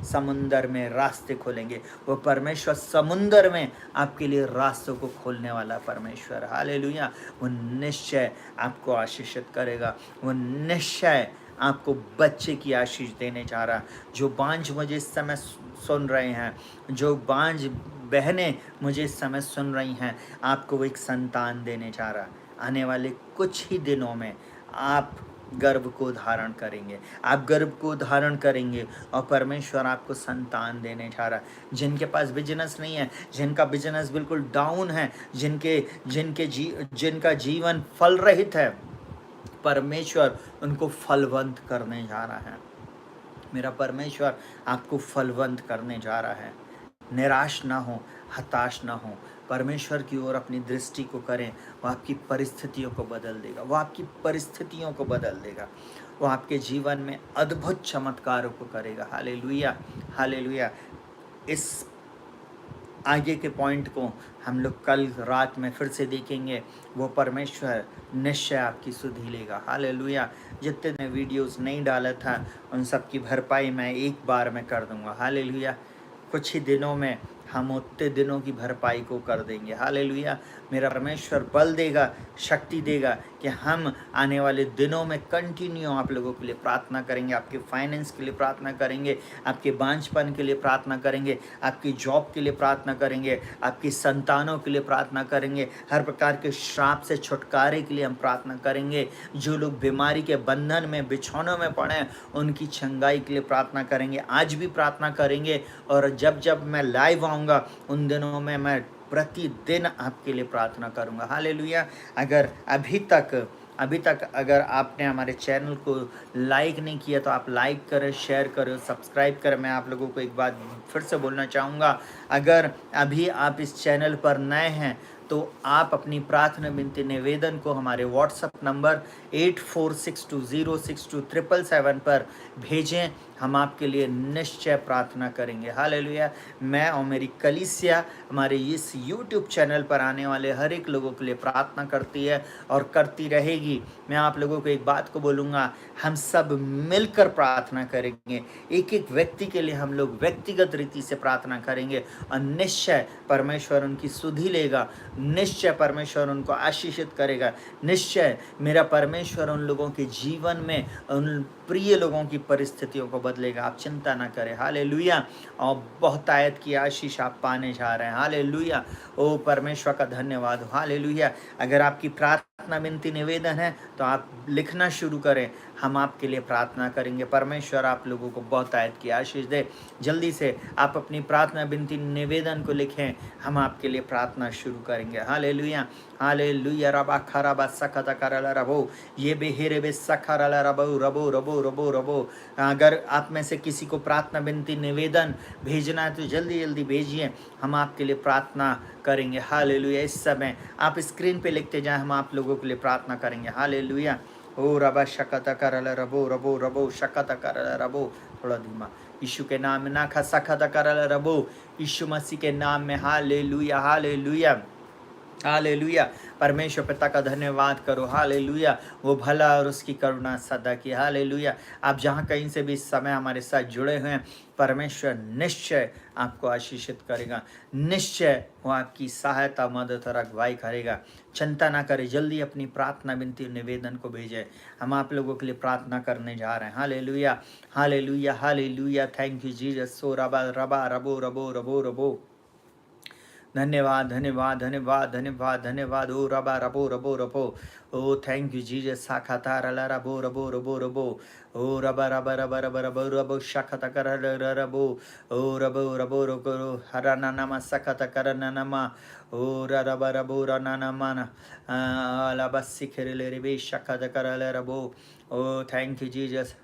समुंदर में रास्ते खोलेंगे। वो परमेश्वर समुंदर में आपके लिए रास्तों को खोलने वाला परमेश्वर, हालेलुया। वो निश्चय आपको आशीषित करेगा, वो निश्चय आपको बच्चे की आशीष देने जा रहा। जो बांझ मुझे इस समय सुन रहे हैं, जो बांझ बहनें मुझे इस समय सुन रही हैं, आपको वो एक संतान देने जा रहा। आने वाले कुछ ही दिनों में आप गर्भ को धारण करेंगे, आप गर्भ को धारण करेंगे और परमेश्वर आपको संतान देने जा रहा है। जिनके पास बिजनेस नहीं है, जिनका बिजनेस बिल्कुल डाउन है, जिनका जीवन फल रहित है, परमेश्वर उनको फलवंत करने जा रहा है। मेरा परमेश्वर आपको फलवंत करने जा रहा है। निराश ना हो, हताश ना हो, परमेश्वर की ओर अपनी दृष्टि को करें, वो आपकी परिस्थितियों को बदल देगा, वो आपकी परिस्थितियों को बदल देगा, वो आपके जीवन में अद्भुत चमत्कारों को करेगा। Hallelujah, hallelujah. इस आगे के पॉइंट को हम लोग कल रात में फिर से देखेंगे। वो परमेश्वर निश्चय आपकी सुधि लेगा। हालेलुया। जितने वीडियोस नहीं डाला था उन सब की भरपाई मैं एक बार में कर दूंगा। हालेलुया। कुछ ही दिनों में हम उतने दिनों की भरपाई को कर देंगे। हालेलुया। मेरा परमेश्वर बल देगा, शक्ति देगा कि हम आने वाले दिनों में कंटिन्यू आप लोगों के लिए प्रार्थना करेंगे, आपके फाइनेंस के लिए प्रार्थना करेंगे, आपके बांझपन के लिए प्रार्थना करेंगे, आपकी जॉब के लिए प्रार्थना करेंगे, आपकी संतानों के लिए प्रार्थना करेंगे, हर प्रकार के श्राप से छुटकारे के लिए हम प्रार्थना करेंगे। जो लोग बीमारी के बंधन में, बिछौनों में पड़े हैं, उनकी छंगाई के लिए प्रार्थना करेंगे। आज भी प्रार्थना करेंगे, और जब जब मैं लाइव आऊँगा उन दिनों में मैं प्रतिदिन आपके लिए प्रार्थना करूँगा। हालेलुया। अगर अभी तक अगर आपने हमारे चैनल को लाइक नहीं किया तो आप लाइक करें, शेयर करें, सब्सक्राइब करें। मैं आप लोगों को एक बात फिर से बोलना चाहूँगा, अगर अभी आप इस चैनल पर नए हैं तो आप अपनी प्रार्थना विनती निवेदन को हमारे व्हाट्सएप नंबर 8462062777 पर भेजें। हम आपके लिए निश्चय प्रार्थना करेंगे। हालेलुया। मैं और मेरी कलीसिया हमारे इस यूट्यूब चैनल पर आने वाले हर एक लोगों के लिए प्रार्थना करती है और करती रहेगी। मैं आप लोगों को एक बात को बोलूँगा, हम सब मिलकर प्रार्थना करेंगे। एक एक व्यक्ति के लिए हम लोग व्यक्तिगत रीति से प्रार्थना करेंगे, और निश्चय परमेश्वर उनकी सुधि लेगा, निश्चय परमेश्वर उनको आशीषित करेगा, निश्चय मेरा परमेश्वर उन लोगों के जीवन में उन प्रिय लोगों की परिस्थितियों को बदलेगा। आप चिंता ना करें। हालेलुया। और बहुत आयत की आशीष आप पाने जा रहे हैं। हालेलुया। ओ परमेश्वर का धन्यवाद। हालेलुया। अगर आपकी प्रार्थना विनती निवेदन है तो आप लिखना शुरू करें, हम आपके लिए प्रार्थना करेंगे। परमेश्वर आप लोगों को बहुत आयत की आशीष दे। जल्दी से आप अपनी प्रार्थना विनती निवेदन को लिखें, हम आपके लिए प्रार्थना शुरू करेंगे। हालेलुया। हालेलुया। रबा खराबा सकता करला रबो, ये बेहेरे बे सखरला रबो रबो रबो रबो रबो। अगर आप में से किसी को प्रार्थना विनती निवेदन भेजना है तो जल्दी जल्दी भेजिए, हम आपके लिए प्रार्थना करेंगे। हालेलुया। इस समय आप स्क्रीन पे लिखते जाएं, हम आप लोगों के लिए प्रार्थना करेंगे। हालेलुया। ओ रबा शकता करला रबो रबो रबो शकता करला रबो। थोड़ा धीमा। यीशु के नाम में ना खा सकता करला रबो, यीशु मसीह के नाम में। हालेलुया। हालेलुया। हालेलुया। परमेश्वर पिता का धन्यवाद करो। हालेलुया। वो भला और उसकी करुणा सदा की। हालेलुया। आप जहाँ कहीं से भी इस समय हमारे साथ जुड़े हुए हैं, परमेश्वर निश्चय आपको आशीषित करेगा, निश्चय वो आपकी सहायता, मदद और अगुवाई करेगा। चिंता ना करें, जल्दी अपनी प्रार्थना विनती निवेदन को भेजें, हम आप लोगों के लिए प्रार्थना करने जा रहे हैं। Hallelujah. Hallelujah. Hallelujah. Thank you Jesus. सो रबा रबा रबो रबो रबो रबो। धन्यवाद धन्यवाद धन्यवाद धन्यवाद धन्यवाद। ओ रबा रबो रबो रबो। ओ थैंक यू जीसस। साखाता रला रबो रबो रबो रबो। ओ रबा रबा रबा रबा रबो रबो शखता कर रबो। ओ रबो रबो रबो हरना नमा सकता कर नमा। ओ रबा रबो रना नमा लबा सिखरे रे शखता कर रबो। ओ थैंक यू जीसस।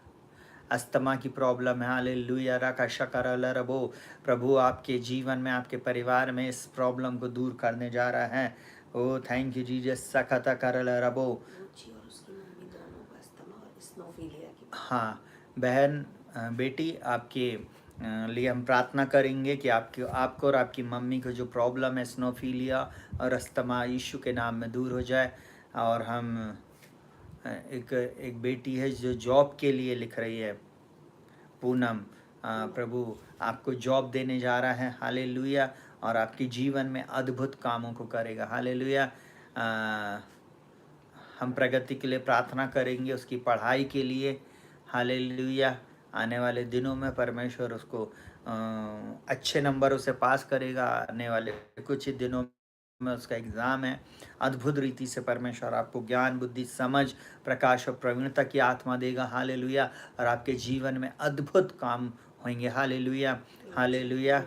अस्थमा की प्रॉब्लम है, हालेलुया। रका शकर रबो। प्रभु आपके जीवन में, आपके परिवार में इस प्रॉब्लम को दूर करने जा रहा है। ओ थैंक यू जीसस। सकता करल रबो। हाँ बहन, बेटी, आपके लिए हम प्रार्थना करेंगे कि आपको और आपकी मम्मी को जो प्रॉब्लम है, स्नोफीलिया और अस्थमा, यीशु के नाम में दूर हो जाए। और हम एक बेटी है जो जॉब के लिए लिख रही है, पूनम, प्रभु आपको जॉब देने जा रहा है। हालेलुया। और आपके जीवन में अद्भुत कामों को करेगा। हालेलुया। हम प्रगति के लिए प्रार्थना करेंगे, उसकी पढ़ाई के लिए। हालेलुया। आने वाले दिनों में परमेश्वर उसको अच्छे नंबरों से पास करेगा। आने वाले कुछ ही दिनों में उसका एग्ज़ाम है। अद्भुत रीति से परमेश्वर आपको ज्ञान, बुद्धि, समझ, प्रकाश और प्रवीणता की आत्मा देगा। हालेलुया। और आपके जीवन में अद्भुत काम होंगे। हालेलुया। हालेलुया।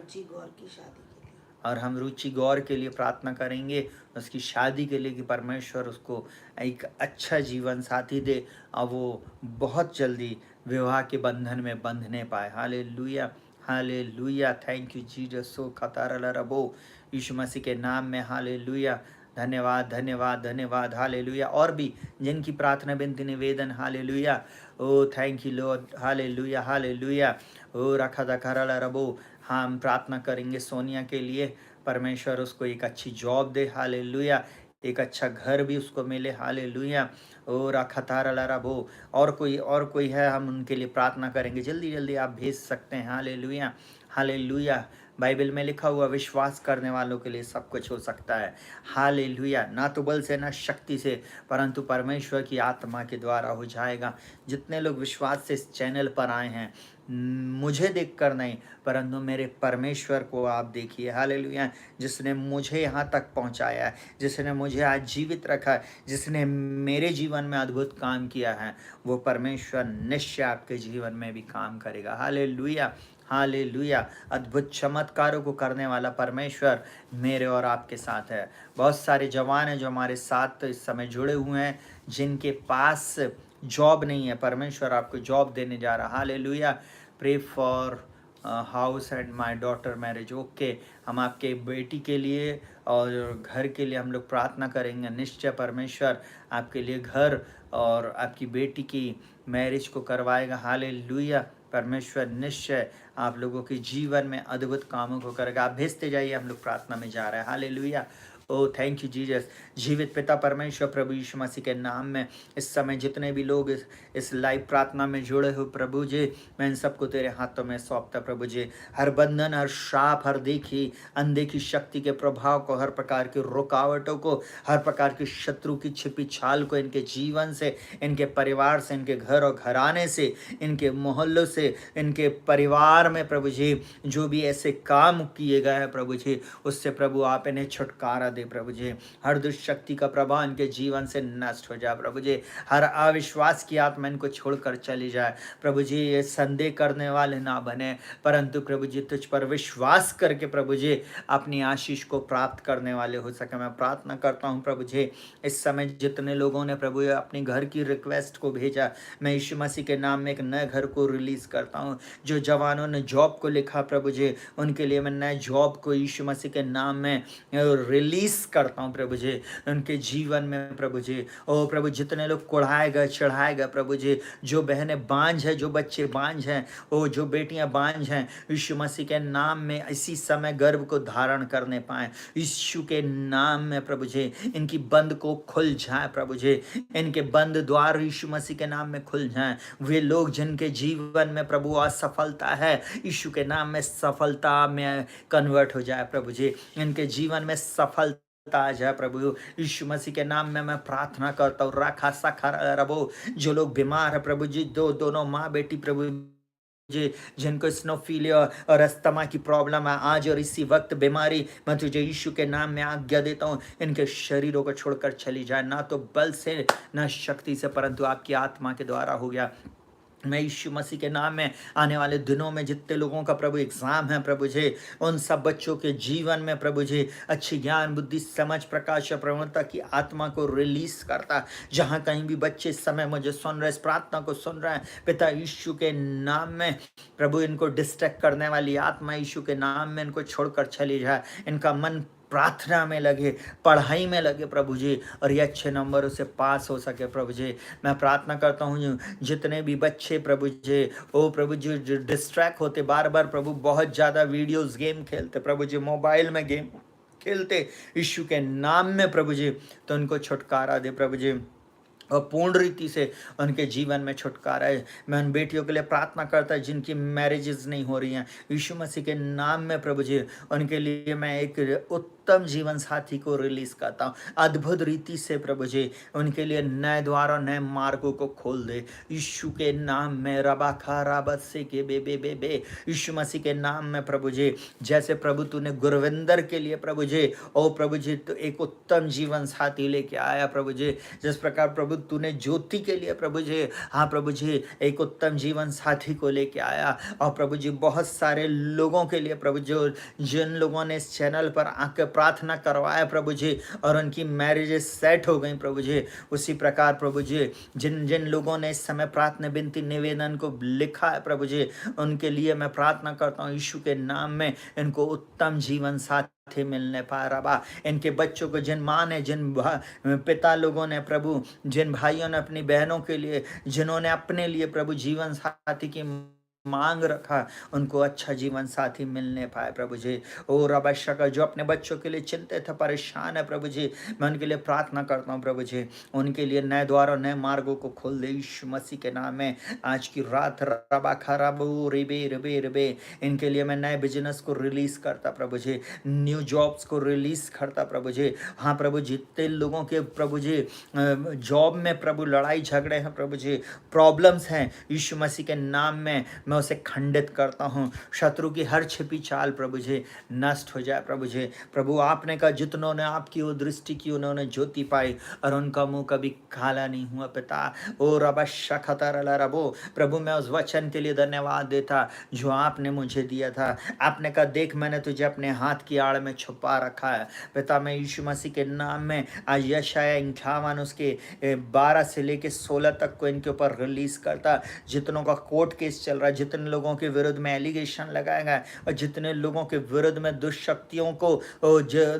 और हम रुचि गौर के लिए प्रार्थना करेंगे, उसकी शादी के लिए, कि परमेश्वर उसको एक अच्छा जीवन साथी दे और वो बहुत जल्दी विवाह के बंधन में बंधने पाए। Hallelujah. Hallelujah. Thank you Jesus. सो खतारला रबो, यीशु मसीह के नाम में। हालेलुया। धन्यवाद धन्यवाद धन्यवाद। हालेलुया। और भी जिनकी प्रार्थना विनती निवेदन, hallelujah. O thank you Lord. Hallelujah. Hallelujah. ओ रखा दखरला रबो। हम प्रार्थना करेंगे सोनिया के लिए, परमेश्वर उसको एक अच्छी जॉब दे। हालेलुया। एक अच्छा घर भी उसको मिले। हालेलुया। ओ रखतारा रबो। और कोई है, हम उनके लिए प्रार्थना करेंगे। जल्दी जल्दी आप भेज सकते हैं। हालेलुया। हालेलुया। बाइबल में लिखा हुआ विश्वास करने वालों के लिए सब कुछ हो सकता है। हालेलुया। ना तो बल से ना शक्ति से, परंतु परमेश्वर की आत्मा के द्वारा हो जाएगा। जितने लोग विश्वास से इस चैनल पर आए हैं, मुझे देखकर नहीं, परंतु मेरे परमेश्वर को आप देखिए। हालेलुया। जिसने मुझे यहाँ तक पहुँचाया है, जिसने मुझे आज जीवित रखा है, जिसने मेरे जीवन में अद्भुत काम किया है, वो परमेश्वर निश्चय आपके जीवन में भी काम करेगा। Hallelujah, hallelujah. अद्भुत चमत्कारों को करने वाला परमेश्वर मेरे और आपके साथ है। बहुत सारे जवान हैं जो हमारे साथ इस समय जुड़े हुए हैं, जिनके पास जॉब नहीं है, परमेश्वर आपको जॉब देने जा रहा। Hallelujah. Pray for house and my daughter marriage. Okay, हम आपके बेटी के लिए और घर के लिए हम लोग प्रार्थना करेंगे। निश्चय परमेश्वर आपके लिए घर और आपकी बेटी की मैरिज को करवाएगा। हालेलुया। परमेश्वर निश्चय आप लोगों के जीवन में अद्भुत कामों को करेगा। आप भेजते जाइए, हम लोग प्रार्थना में जा रहे हैं। Hallelujah. O thank you Jesus. जीवित पिता परमेश्वर प्रभु यीशु मसीह के नाम में इस समय जितने भी लोग इस लाइव प्रार्थना में जुड़े हो प्रभु जी, मैं इन सबको तेरे हाथों में सौंपता प्रभु जी। हर बंधन, हर शाप, हर देखी अनदेखी शक्ति के प्रभाव को, हर प्रकार की रुकावटों को, हर प्रकार की शत्रु की छिपी छाल को इनके जीवन से, इनके परिवार से, इनके घर और घराने से, इनके मोहल्लों से, इनके परिवार में प्रभु जी जो भी ऐसे काम किए गए हैं प्रभु जी, उससे प्रभु आप इन्हें छुटकारा दे प्रभु जी। हर दुष्शक्ति का प्रभाव इनके जीवन से नष्ट हो जाए प्रभु जी। हर अविश्वास की आत्मा इनको छोड़कर चली जाए प्रभु जी। ये संदेह करने वाले ना बने, परंतु प्रभु जी तुझ पर विश्वास करके प्रभु जी अपनी आशीष को प्राप्त करने वाले हो सके। मैं प्रार्थना करता हूँ प्रभु जी, इस समय जितने लोगों ने प्रभु अपनी घर की रिक्वेस्ट को भेजा, मैं यीशु मसीह के नाम में एक नए घर को रिलीज करता हूँ। जो जवानों ने जॉब को लिखा प्रभु जी, उनके लिए मैं नए जॉब को यीशु मसीह के नाम में रिलीज करता हूँ प्रभु जी। उनके जीवन में प्रभु जी, ओ प्रभु जितने लोग कुढ़ाए गए, चढ़ाए गए प्रभु जी, जो बहनें बांझ है, जो बच्चे बांझ हैं, ओ जो बेटियां बांझ हैं, यीशु मसीह के नाम में इसी समय गर्भ को धारण करने पाए। यीशु के नाम में प्रभु जी इनकी बंद को खुल जाए प्रभु जी। इनके बंद द्वार यीशु मसीह के नाम में खुल जाए। वे लोग जिनके जीवन में प्रभु असफलता है, यीशु के नाम में सफलता में कन्वर्ट हो जाए प्रभु जी। इनके जीवन में सफलता आ जाए प्रभु यीशु मसीह के नाम में मैं प्रार्थना करता हूँ। राखा साखा रबो, जो लोग बीमार है प्रभु जी, दोनों माँ बेटी प्रभु जी, जिनको स्नोफीलिया और अस्थमा की प्रॉब्लम है, आज और इसी वक्त बीमारी, मैं तुझे यीशु के नाम में आज्ञा देता हूँ, इनके शरीरों को छोड़कर चली जाए। ना तो बल से ना शक्ति से, परंतु आपकी आत्मा के द्वारा हो गया। मैं यीशु मसीह के नाम में आने वाले दिनों में जितने लोगों का प्रभु एग्जाम है प्रभु जी, उन सब बच्चों के जीवन में प्रभु जी अच्छी ज्ञान बुद्धि समझ प्रकाश और प्रवणता की आत्मा को रिलीज करता। जहां कहीं भी बच्चे इस समय मुझे सुन रहे, इस प्रार्थना को सुन रहे हैं, पिता यीशु के नाम में प्रभु इनको डिस्ट्रैक्ट करने वाली आत्मा यीशु के नाम में इनको छोड़कर चली जाए। इनका मन प्रार्थना में लगे, पढ़ाई में लगे प्रभु जी, और ये अच्छे नंबरों से पास हो सके प्रभु जी। मैं प्रार्थना करता हूँ जितने भी बच्चे प्रभु जी, ओ प्रभु जी जो डिस्ट्रैक्ट होते बार बार प्रभु, बहुत ज़्यादा वीडियोस गेम खेलते प्रभु जी, मोबाइल में गेम खेलते यीशु के नाम में प्रभु जी, तो उनको छुटकारा दे प्रभु जी, और पूर्ण रीति से उनके जीवन में छुटकारा है। मैं उन बेटियों के लिए प्रार्थना करता हूँ जिनकी मैरिजेस नहीं हो रही हैं, यीशु मसीह के नाम में प्रभु जी उनके लिए मैं एक उत्तम जीवन साथी को रिलीज करता हूँ। अद्भुत रीति से प्रभु जी उनके लिए नए द्वार और नए मार्गों को खोल दे यीशु के नाम में। रबा खा राबत से के बे बे बे बे, यीशु मसीह के नाम में प्रभु जी, जैसे प्रभु तूने गुरविंदर के लिए प्रभु जी, ओ प्रभु जी तो एक उत्तम जीवन साथी लेके आया प्रभु जी, जिस प्रकार प्रभु तूने ज्योति के लिए प्रभु जी, हाँ प्रभु जी एक उत्तम जीवन साथी को लेके आया। और प्रभु जी बहुत सारे लोगों के लिए प्रभु जी, जिन लोगों ने इस चैनल पर आकर प्रार्थना करवाया प्रभु जी और उनकी मैरिजेस सेट हो गई प्रभु जी, उसी प्रकार प्रभु जी जिन जिन लोगों ने इस समय प्रार्थना विनती निवेदन को लिखा है प्रभु जी, उनके लिए मैं प्रार्थना करता हूँ यीशु के नाम में, इनको उत्तम जीवन साथी मिलने पाए रबा। इनके बच्चों को, जिन माँ ने, जिन पिता लोगों ने प्रभु, जिन भाइयों ने अपनी बहनों के लिए, जिन्होंने अपने लिए प्रभु जीवन साथी की मांग रखा, उनको अच्छा जीवन साथी मिलने पाए प्रभु जी। और रबा शका जो अपने बच्चों के लिए चिंतित है, परेशान है प्रभु जी, मैं उनके लिए प्रार्थना करता हूँ प्रभु जी, उनके लिए नए द्वार और नए मार्गों को खोल दे यीशु मसीह के नाम में। आज की रात रबा खराबू रिबे रिबे रिबे, इनके लिए मैं नए बिजनेस को रिलीज करता प्रभु जी, न्यू जॉब्स को रिलीज करता प्रभु जी। हाँ प्रभु, जितने लोगों के प्रभु जी जॉब में प्रभु लड़ाई झगड़े हैं प्रभु जी, प्रॉब्लम्स हैं, यीशु मसीह के नाम में मैं उसे खंडित करता हूँ। शत्रु की हर छिपी चाल प्रभु जी नष्ट हो जाए प्रभु जी। प्रभु आपने कहा जितनों ने आपकी ओर दृष्टि की उन्होंने ज्योति पाई और उनका मुंह कभी काला नहीं हुआ पिता। ओ रबा शखतर रबो, प्रभु मैं उस वचन के लिए धन्यवाद देता जो आपने मुझे दिया था। आपने कहा देख मैंने तुझे अपने हाथ की आड़ में छुपा रखा है पिता। मैं यीशु मसीह के नाम में आज यशाया 51 उसके 12 से लेके 16 तक को इनके ऊपर रिलीज करता। जितनों का कोर्ट केस चल रहा है, जितने लोगों के विरुद्ध में एलिगेशन लगाया गया और जितने लोगों के विरुद्ध में दुष्ट शक्तियों को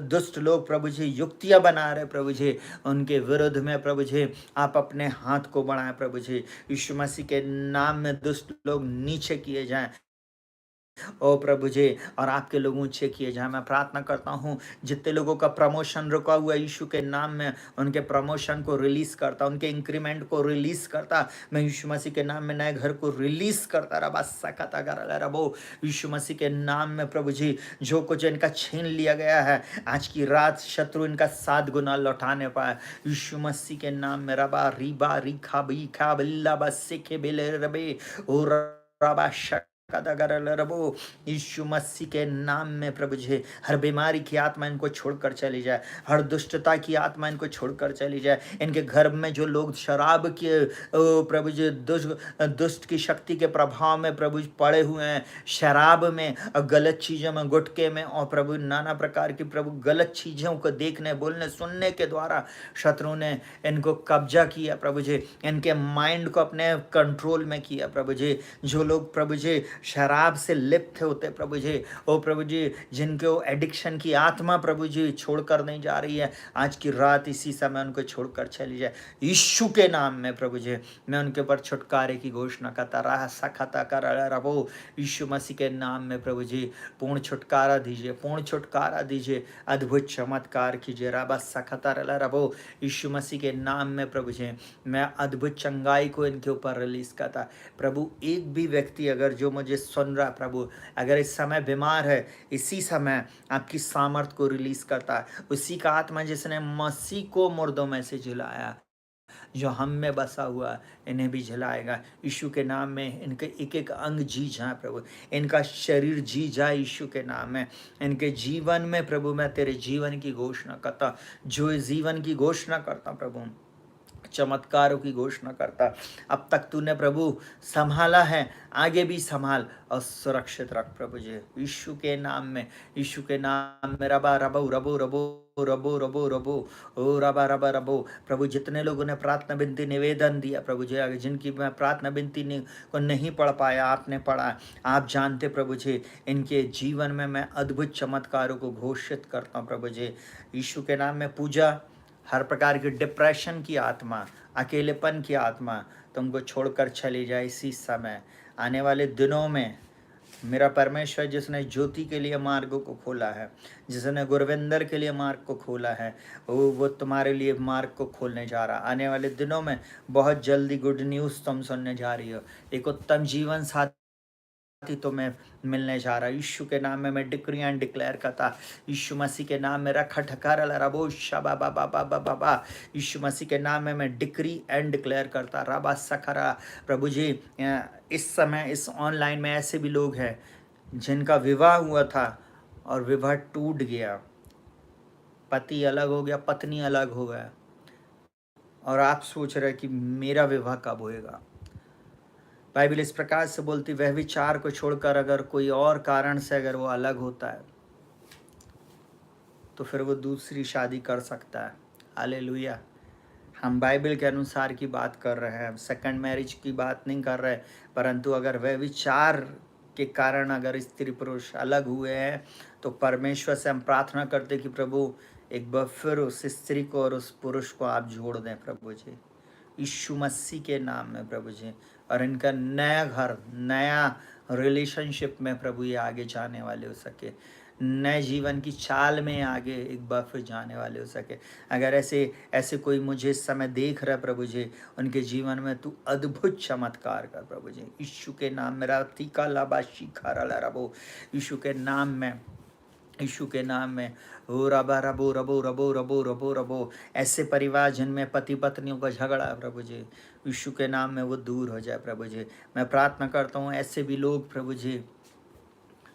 दुष्ट लोग प्रभु जी युक्तियां बना रहे प्रभु जी, उनके विरुद्ध में प्रभु जी आप अपने हाथ को बढ़ाएं प्रभु जी। यीशु मसीह के नाम में दुष्ट लोग नीचे किए जाएं ओ प्रभु जी, और आपके लोग ऊंचे किए जाए। मैं प्रार्थना करता हूँ जितने लोगों का प्रमोशन रुका हुआ यीशु के नाम में, उनके प्रमोशन को रिलीज करता, उनके इंक्रीमेंट को रिलीज करता। मैं यीशु मसीह के नाम में नए घर को रिलीज करता रबा सकता रबो यीशु मसीह के नाम में प्रभु जी। जो कुछ इनका छीन लिया गया है आज की रात शत्रु इनका 7 गुना लौटाने पाए यीशु मसीह के नाम में। रबा रिबा रिखा बीखा बिल्ला बसिखे बिले रबे और रबा रबो यीशु मसीह के नाम में प्रभु जी। हर बीमारी की आत्मा इनको छोड़कर चली जाए, हर दुष्टता की आत्मा इनको छोड़कर चली जाए। इनके घर में जो लोग शराब के प्रभु जी दुष्ट की शक्ति के प्रभाव में प्रभु जी पड़े हुए हैं, शराब में और गलत चीज़ों में, गुटके में और प्रभु नाना प्रकार की प्रभु गलत चीज़ों को देखने बोलने सुनने के द्वारा शत्रु ने इनको कब्जा किया प्रभु जी, इनके माइंड को अपने कंट्रोल में किया प्रभु जी। जो लोग प्रभु जी शराब से लिप्त होते प्रभु जी, ओ प्रभु जी जिनको एडिक्शन की आत्मा प्रभु जी छोड़कर नहीं जा रही है, आज की रात इसी समय उनको छोड़कर चली जाए यीशु के नाम में प्रभु जी। मैं उनके ऊपर छुटकारे की घोषणा करता रहा सखता कर रबो यीशु मसीह के नाम में प्रभु जी। पूर्ण छुटकारा दीजिए, पूर्ण छुटकारा दीजिए, अद्भुत चमत्कार कीजिए रबा सखता रबो यीशु मसीह के नाम में प्रभु जी। मैं अद्भुत चंगाई को इनके ऊपर रिलीज करता प्रभु। एक भी व्यक्ति अगर जो मुझे सुन रहा प्रभु, अगर इस समय बीमार है, इसी समय आपकी सामर्थ को रिलीज करता है। उसी का आत्मा जिसने मसीह को मुर्दों में से जिलाया, जो हम में बसा हुआ इन्हें भी जलाएगा यीशु के नाम में। इनके एक एक अंग जी जाए प्रभु, इनका शरीर जी जाए यीशु के नाम में। इनके जीवन में प्रभु मैं तेरे जीवन की घोषणा करता, जो जीवन की घोषणा करता प्रभु, चमत्कारों की घोषणा करता। अब तक तूने प्रभु संभाला है, आगे भी संभाल और सुरक्षित रख प्रभु जी यीशु के नाम में। यीशु के नाम में रबा रबो रबो रबो रबो रबो रबो ओ रबा रबा रबो प्रभु। जितने लोगों ने प्रार्थना विनती निवेदन दिया प्रभु जी, जिनकी मैं प्रार्थना विनती को नहीं पढ़ पाया, आपने पढ़ा, आप जानते प्रभु जी। इनके जीवन में मैं अद्भुत चमत्कारों को घोषित करता हूँ प्रभु जी यीशु के नाम में। पूजा हर प्रकार की डिप्रेशन की आत्मा, अकेलेपन की आत्मा तुमको छोड़कर चली जाए इसी समय। आने वाले दिनों में मेरा परमेश्वर जिसने ज्योति के लिए मार्गों को खोला है, जिसने गुरविंदर के लिए मार्ग को खोला है, वो तुम्हारे लिए मार्ग को खोलने जा रहा। आने वाले दिनों में बहुत जल्दी गुड न्यूज़ तुम सुनने जा रही हो, एक उत्तम जीवन साथी तो मैं मिलने जा रहा। यीशु के नाम में मैं डिक्री एंड डिक्लेयर करता, यीशु मसीह के नाम में रखा ठकार रबो शबा बाबा बाबा बाबा यीशु मसीह के नाम में मैं डिक्री एंड डिक्लेयर करता रबा सखरा प्रभु जी। इस समय इस ऑनलाइन में ऐसे भी लोग हैं जिनका विवाह हुआ था और विवाह टूट गया, पति अलग हो गया, पत्नी अलग हो गया, और आप सोच रहे कि मेरा विवाह कब होएगा। बाइबल इस प्रकार से बोलती, वह विचार को छोड़कर अगर कोई और कारण से अगर वो अलग होता है तो फिर वो दूसरी शादी कर सकता है। हालेलुया। हम बाइबल के अनुसार की बात कर रहे हैं, सेकंड मैरिज की बात नहीं कर रहे। परंतु अगर वह विचार के कारण अगर स्त्री पुरुष अलग हुए हैं तो परमेश्वर से हम प्रार्थना करते कि प्रभु एक बार फिर उस स्त्री को और उस पुरुष को आप जोड़ दें प्रभु जी। यीशु मसीह के नाम में प्रभु जी। और इनका नया घर, नया रिलेशनशिप में प्रभु ये आगे जाने वाले हो सके, नए जीवन की चाल में आगे एक बार फिर जाने वाले हो सके। अगर ऐसे ऐसे कोई मुझे इस समय देख रहा है प्रभु जी, उनके जीवन में तू अद्भुत चमत्कार कर प्रभु जी, यीशु के नाम में। रातिका लाबाशी खारा रबो, यीशु के नाम में, यीशु के नाम में। ओ रबा रबो रबो रबो रबो रबो रबो, ऐसे परिवार जिनमें पति पत्नियों का झगड़ा है प्रभु जी, यीशु के नाम में वो दूर हो जाए प्रभु जी। मैं प्रार्थना करता हूँ ऐसे भी लोग प्रभु जी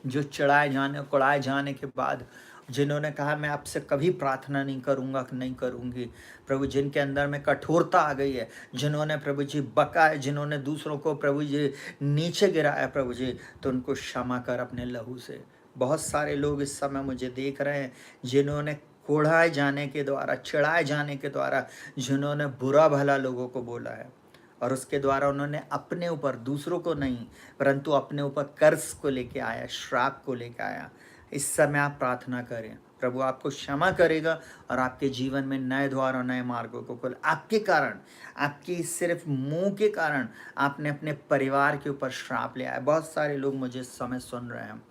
जो चढ़ाए जाने कुड़ाए जाने के बाद जिन्होंने कहा मैं आपसे कभी प्रार्थना नहीं करूँगा, नहीं करूँगी प्रभु, जिनके अंदर में कठोरता आ गई है, जिन्होंने प्रभु जी बका है, जिन्होंने दूसरों को प्रभु जी नीचे गिराया प्रभु जी, तो उनको क्षमा कर अपने लहू से। बहुत सारे लोग इस समय मुझे देख रहे हैं जिन्होंने कोढ़ाए जाने के द्वारा, चिढ़ाए जाने के द्वारा, जिन्होंने बुरा भला लोगों को बोला है और उसके द्वारा उन्होंने अपने ऊपर, दूसरों को नहीं परंतु अपने ऊपर कर्ज को लेके आया, श्राप को लेके आया। इस समय आप प्रार्थना करें, प्रभु आपको क्षमा करेगा और आपके जीवन में नए द्वार और नए मार्गों को खोल। आपके कारण, आपकी सिर्फ मुंह के कारण आपने अपने परिवार के ऊपर श्राप लिया है। बहुत सारे लोग मुझे इस समय सुन रहे हैं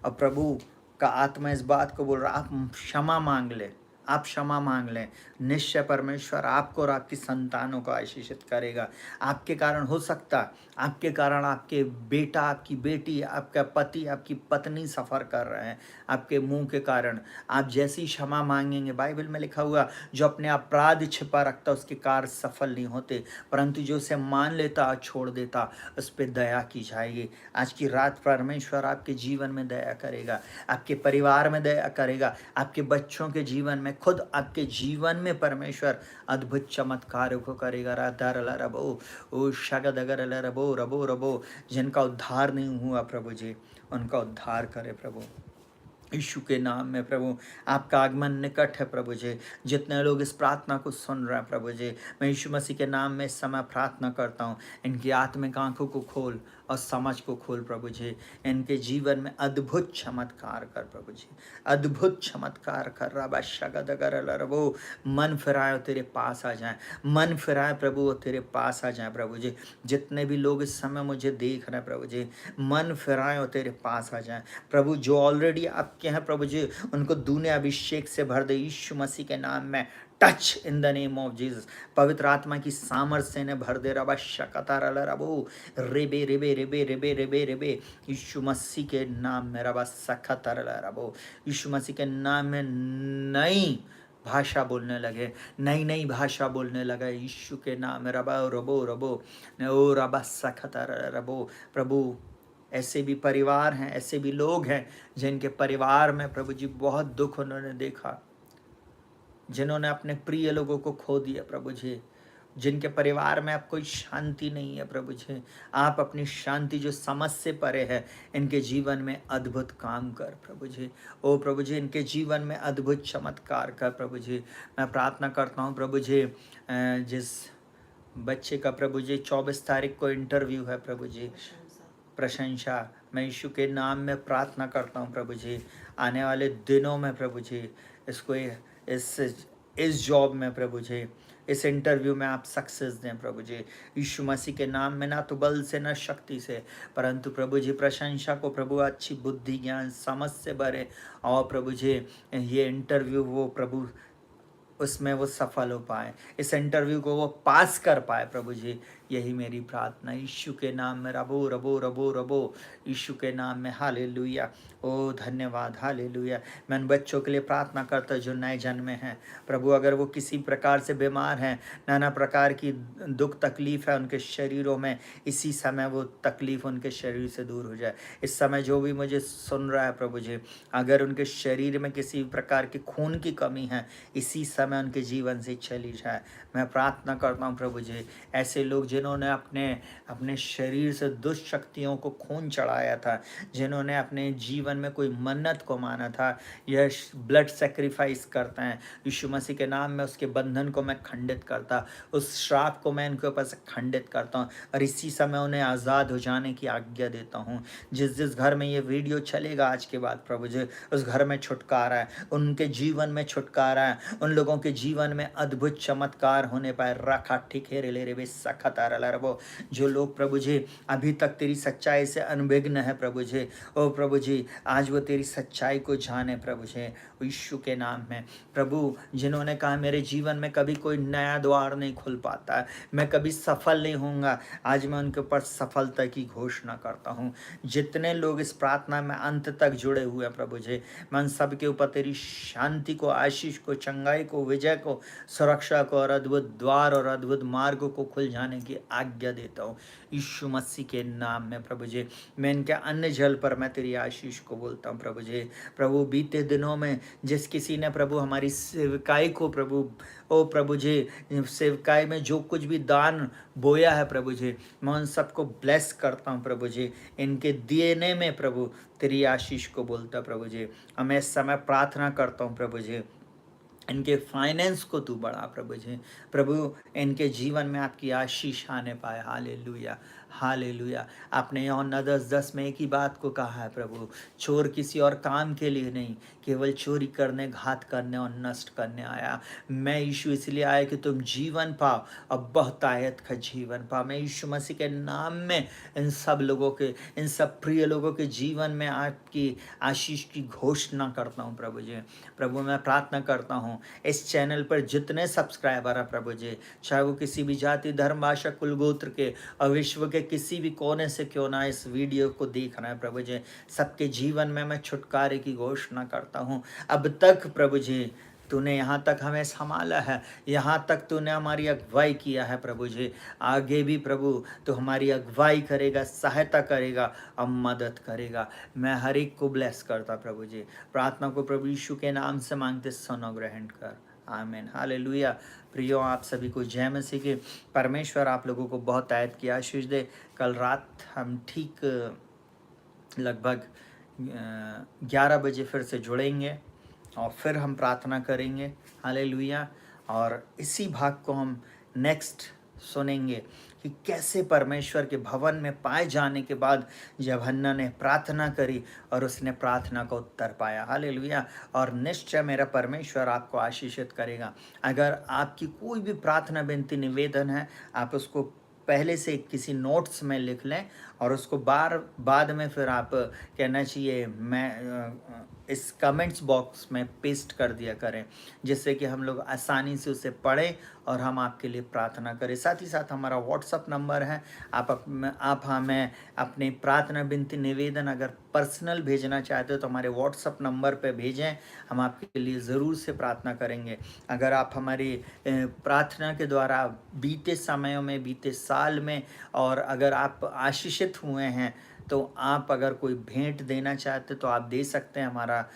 और प्रभु का आत्मा इस बात को बोल रहा, आप क्षमा मांग ले, आप क्षमा मांग लें। निश्चय परमेश्वर आपको और आपकी संतानों को आशीषित करेगा। आपके कारण हो सकता, आपके कारण आपके बेटा, आपकी बेटी, आपका पति, आपकी पत्नी सफ़र कर रहे हैं आपके मुंह के कारण। आप जैसी क्षमा मांगेंगे, बाइबल में लिखा हुआ जो अपने अपराध छिपा रखता उसके कार्य सफल नहीं होते, परंतु जो उसे मान लेता और छोड़ देता उस पर दया की जाएगी। आज की रात परमेश्वर आपके जीवन में दया करेगा, आपके परिवार में दया करेगा, आपके बच्चों के जीवन में, खुद आपके जीवन में परमेश्वर अद्भुत चमत्कारों को करेगा। राधार रबो ओ शगदगर रबो रबो रबो, जिनका उद्धार नहीं हुआ प्रभु जी उनका उद्धार करे प्रभु यीशु के नाम में। प्रभु आपका आगमन निकट है प्रभु जी। जितने लोग इस प्रार्थना को सुन रहे हैं प्रभु जी, मैं यीशु मसीह के नाम में इस समय प्रार्थना करता हूँ, इनकी आत्मिक आंखों को खोल और समझ को खोल प्रभु जी। इनके जीवन में अद्भुत चमत्कार कर प्रभु जी, अद्भुत चमत्कार कर। रबा शगदगर रबो, मन फिराए तेरे पास आ जाए, मन फिराए प्रभु वो तेरे पास आ जाए प्रभु जी। जितने भी लोग इस समय मुझे देख रहे हैं प्रभु जी, मन फिराए और तेरे पास आ जाए प्रभु। जो ऑलरेडी आपके हैं प्रभु जी, उनको दूने अभिषेक से भर दे यीशु मसीह के नाम में। Touch in the name of Jesus, पवित्र आत्मा की सामर्थ्य ने भर दे। रबा शकतार रबो रेबे रेबे रेबे रेबे रेबे रेबे, यीशु मसीह के नाम में। रबा सखतर रबो, यीशु मसीह के नाम में नई भाषा बोलने लगे, नई नई भाषा बोलने लगा यीशु के नाम में। रबा रबो रबो ओ रबा सखतर रबो। प्रभु ऐसे भी परिवार हैं, ऐसे भी लोग हैं जिनके परिवार में प्रभु जी बहुत दुख उन्होंने देखा, जिन्होंने अपने प्रिय लोगों को खो दिया प्रभु जी, जिनके परिवार में अब कोई शांति नहीं है प्रभु जी। आप अपनी शांति जो समझ से परे है, इनके जीवन में अद्भुत काम कर प्रभु जी। ओ प्रभु जी, इनके जीवन में अद्भुत चमत्कार कर प्रभु जी। मैं प्रार्थना करता हूँ प्रभु जी, जिस बच्चे का प्रभु जी 24 तारीख को इंटरव्यू है प्रभु जी, प्रशंसा, मैं यीशु के नाम में प्रार्थना करता हूँ प्रभु जी, आने वाले दिनों में प्रभु जी इसको इस जॉब में प्रभु जी, इस इंटरव्यू में आप सक्सेस दें प्रभु जी यीशु मसीह के नाम में। ना तो बल से ना शक्ति से, परंतु प्रभु जी प्रशंसा को प्रभु अच्छी बुद्धि ज्ञान समझ से भरे, और प्रभु जी ये इंटरव्यू वो प्रभु उसमें वो सफल हो पाए, इस इंटरव्यू को वो पास कर पाए प्रभु जी। यही मेरी प्रार्थना यीशु के नाम में। रबो रबो रबो रबो, यीशु के नाम में। हालेलुया, ओ धन्यवाद, हालेलुया। मैं उन बच्चों के लिए प्रार्थना करता जो नए जन्मे हैं प्रभु, अगर वो किसी प्रकार से बीमार हैं, नाना प्रकार की दुख तकलीफ है उनके शरीरों में, इसी समय वो तकलीफ उनके शरीर से दूर हो जाए। इस समय जो भी मुझे सुन रहा है प्रभु जी, अगर उनके शरीर में किसी प्रकार की खून की कमी है, इसी समय उनके जीवन से चली जाए। मैं प्रार्थना करता हूँ प्रभु जी, ऐसे लोग जिन्होंने अपने शरीर से दुष्ट शक्तियों को खून चढ़ाया था, जिन्होंने अपने जीवन में कोई मन्नत को माना था, यह ब्लड सेक्रीफाइस करते हैं यीशु मसीह के नाम में, उसके बंधन को मैं खंडित करता, उस श्राप को मैं इनके ऊपर से खंडित करता हूँ और इसी समय उन्हें आज़ाद हो जाने की आज्ञा देता हूँ। जिस घर में ये वीडियो चलेगा आज के बाद प्रभु जी, उस घर में छुटकारा है, उनके जीवन में छुटकारा है, उन लोगों लोगों के जीवन में अद्भुत चमत्कार होने पाए। रखा ठीक है रे रे बे सखतारा लरबो, जो लोग प्रभु जी अभी तक तेरी सच्चाई से अनभिज्ञ है प्रभु जी, ओ प्रभु जी आज वो तेरी सच्चाई को जाने प्रभु जी, यीशु के नाम में। प्रभु जिन्होंने कहा मेरे जीवन में कभी कोई नया द्वार नहीं खुल पाता है, मैं कभी सफल नहीं होऊंगा, आज मैं उनके ऊपर सफलता की घोषणा करता हूँ। जितने लोग इस प्रार्थना में अंत तक जुड़े हुए हैं प्रभु जी, मैं उन सब के ऊपर तेरी शांति को, आशीष को, चंगाई को, विजय को, सुरक्षा को और अद्भुत द्वार और अद्भुत मार्गों को खुल जाने की आज्ञा देता हूँ यीशु मसीह के नाम में प्रभु जी। मैं इनके अन्य जल पर मैं तेरी आशीष को बोलता हूँ प्रभु जी। प्रभु बीते दिनों में जिस किसी ने प्रभु हमारी सेवकाई को प्रभु, ओ प्रभु जी सेवकाई में जो कुछ भी दान बोया है प्रभु जी, मैं उन सबको ब्लेस करता हूँ प्रभु जी। इनके देने में प्रभु तेरी आशीष को बोलता प्रभु जी। और मैं इस समय प्रार्थना करता हूँ प्रभु जी, इनके फाइनेंस को तू बढ़ा प्रभु जी। प्रभु इनके जीवन में आपकी आशीष आने पाए। Hallelujah hallelujah. आपने यूहन्ना 10:10 में एक ही बात को कहा है प्रभु, चोर किसी और काम के लिए नहीं, केवल चोरी करने, घात करने और नष्ट करने आया। मैं यीशु इसलिए आया कि तुम जीवन पाओ और बहुतायत का जीवन पाओ। मैं यीशु मसीह के नाम में इन सब लोगों के, इन सब प्रिय लोगों के जीवन में आपकी आशीष की घोषणा करता हूँ प्रभु जी। प्रभु मैं प्रार्थना करता हूँ इस चैनल पर जितने सब्सक्राइबर हैं प्रभु जी, चाहे वो किसी भी जाति, धर्म, भाषा, कुल, गोत्र के और विश्व के किसी भी कोने से क्यों ना इस वीडियो को देख रहे हैं प्रभु जी, सबके जीवन में मैं छुटकारे की घोषणा करता हूँ। अब तक प्रभु जी तूने यहाँ तक हमें संभाला है, यहाँ तक तूने हमारी अगुवाई किया है प्रभु जी, आगे भी प्रभु तो हमारी अगुवाई करेगा, सहायता करेगा और मदद करेगा। मैं हर एक को ब्लेस करता प्रभु जी। प्रार्थना को प्रभु यीशु के नाम से मांगते, सुनो ग्रहण कर, आमीन हालेलुया। प्रियो आप सभी को जय मसीह के। परमेश्वर आप लोगों को बहुत आयत की आशीष दे। कल रात हम ठीक लगभग 11 बजे फिर से जुड़ेंगे और फिर हम प्रार्थना करेंगे। हालेलुया। और इसी भाग को हम नेक्स्ट सुनेंगे कि कैसे परमेश्वर के भवन में पाए जाने के बाद जब हन्ना ने प्रार्थना करी और उसने प्रार्थना का उत्तर पाया। हालेलुया। और निश्चय मेरा परमेश्वर आपको आशीषित करेगा। अगर आपकी कोई भी प्रार्थना, विनती, निवेदन है, आप उसको पहले से किसी नोट्स में लिख लें और उसको बाद में फिर आप कहना चाहिए मैं इस कमेंट्स बॉक्स में पेस्ट कर दिया करें, जिससे कि हम लोग आसानी से उसे पढ़ें और हम आपके लिए प्रार्थना करें। साथ ही साथ हमारा व्हाट्सअप नंबर है, आप हमें अपनी प्रार्थना, विनती, निवेदन अगर पर्सनल भेजना चाहते हो तो हमारे व्हाट्सअप नंबर पे भेजें, हम आपके लिए ज़रूर से प्रार्थना करेंगे। अगर आप हमारी प्रार्थना के द्वारा बीते समयों में, बीते साल में, और अगर आप आशीषित हुए हैं तो आप अगर कोई भेंट देना चाहते तो आप दे सकते हैं। हमारा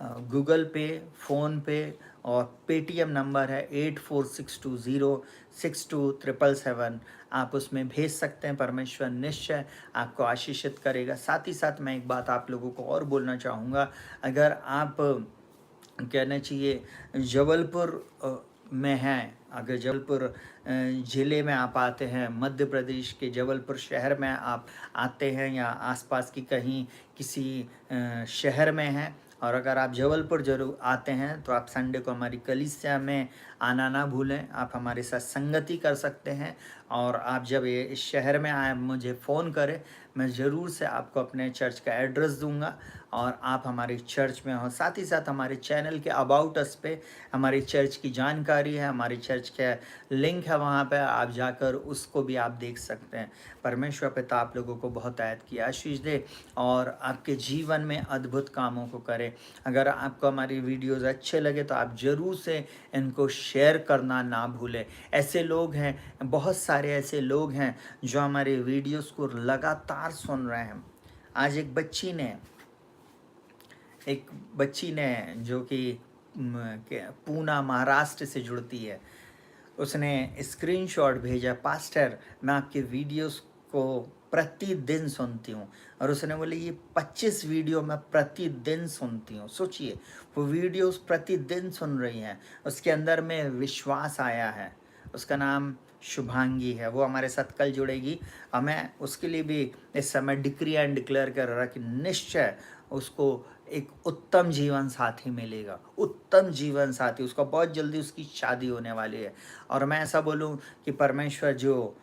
गूगल पे, फ़ोन पे और पेटीएम नंबर है 8462062777। आप उसमें भेज सकते हैं। परमेश्वर निश्चय आपको आशीषित करेगा। साथ ही साथ मैं एक बात आप लोगों को और बोलना चाहूँगा, अगर आप कहना चाहिए जबलपुर में हैं, अगर जबलपुर ज़िले में आप आते हैं, मध्य प्रदेश के जबलपुर शहर में आप आते हैं या आसपास की कहीं किसी शहर में हैं, और अगर आप जबलपुर जरूर आते हैं तो आप संडे को हमारी कलीसिया में आना ना भूलें। आप हमारे साथ संगति कर सकते हैं और आप जब ये इस शहर में आए मुझे फ़ोन करें, मैं ज़रूर से आपको अपने चर्च का एड्रेस दूंगा और आप हमारे चर्च में हो। साथ ही साथ हमारे चैनल के अबाउट अस पे हमारी चर्च की जानकारी है, हमारी चर्च का लिंक है, वहाँ पे आप जाकर उसको भी आप देख सकते हैं। परमेश्वर पिता आप लोगों को बहुत आयत की आशीष दे और आपके जीवन में अद्भुत कामों को करे। अगर आपको हमारी वीडियोज़ अच्छे लगे तो आप ज़रूर से इनको शेयर करना ना भूलें। ऐसे लोग हैं, बहुत सारे ऐसे लोग हैं जो हमारे वीडियोज़ को लगातार सुन रहे हैं। आज एक बच्ची ने जो कि पूना महाराष्ट्र से जुड़ती है, उसने स्क्रीनशॉट भेजा, पास्टर मैं आपके वीडियोस को प्रतिदिन सुनती हूँ, और उसने बोले ये 25 वीडियो मैं प्रतिदिन सुनती हूँ। सोचिए वो वीडियोस प्रतिदिन सुन रही हैं, उसके अंदर में विश्वास आया है। उसका नाम शुभांगी है, वो हमारे साथ कल जुड़ेगी और मैं उसके लिए भी इस समय डिक्री एंड डिक्लेयर कर रहा कि निश्चय उसको एक उत्तम जीवन साथी मिलेगा, उत्तम जीवन साथी, उसका बहुत जल्दी उसकी शादी होने वाली है। और मैं ऐसा बोलूँ कि परमेश्वर जो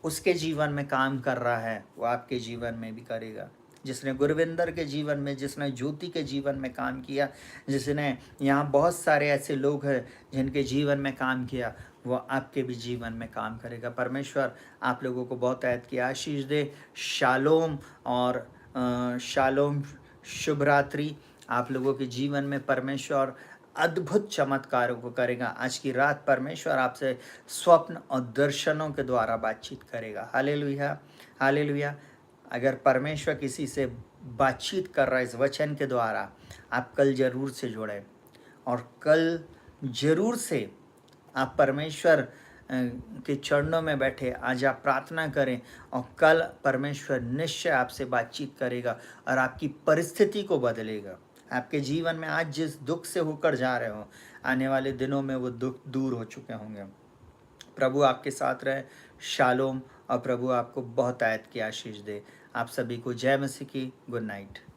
उसके जीवन में काम कर रहा है, वो आपके जीवन में भी करेगा। जिसने गुरविंदर के जीवन में, जिसने ज्योति के जीवन में काम किया, जिसने यहाँ बहुत सारे ऐसे लोग हैं जिनके जीवन में काम किया, वो आपके भी जीवन में काम करेगा। परमेश्वर आप लोगों को बहुत ऐत की आशीष दे। शालोम और शालोम, शुभ रात्रि। आप लोगों के जीवन में परमेश्वर अद्भुत चमत्कारों को करेगा। आज की रात परमेश्वर आपसे स्वप्न और दर्शनों के द्वारा बातचीत करेगा। Hallelujah, hallelujah. अगर परमेश्वर किसी से बातचीत कर रहा है इस वचन के द्वारा, आप कल जरूर से जुड़े और कल जरूर से आप परमेश्वर के चरणों में बैठे आज आप प्रार्थना करें और कल परमेश्वर निश्चय आपसे बातचीत करेगा और आपकी परिस्थिति को बदलेगा। आपके जीवन में आज जिस दुख से होकर जा रहे हो, आने वाले दिनों में वो दुख दूर हो चुके होंगे। प्रभु आपके साथ रहे। शालोम। और प्रभु आपको बहुत आयत की आशीष दे। आप सभी को जय मसीह की। Good night.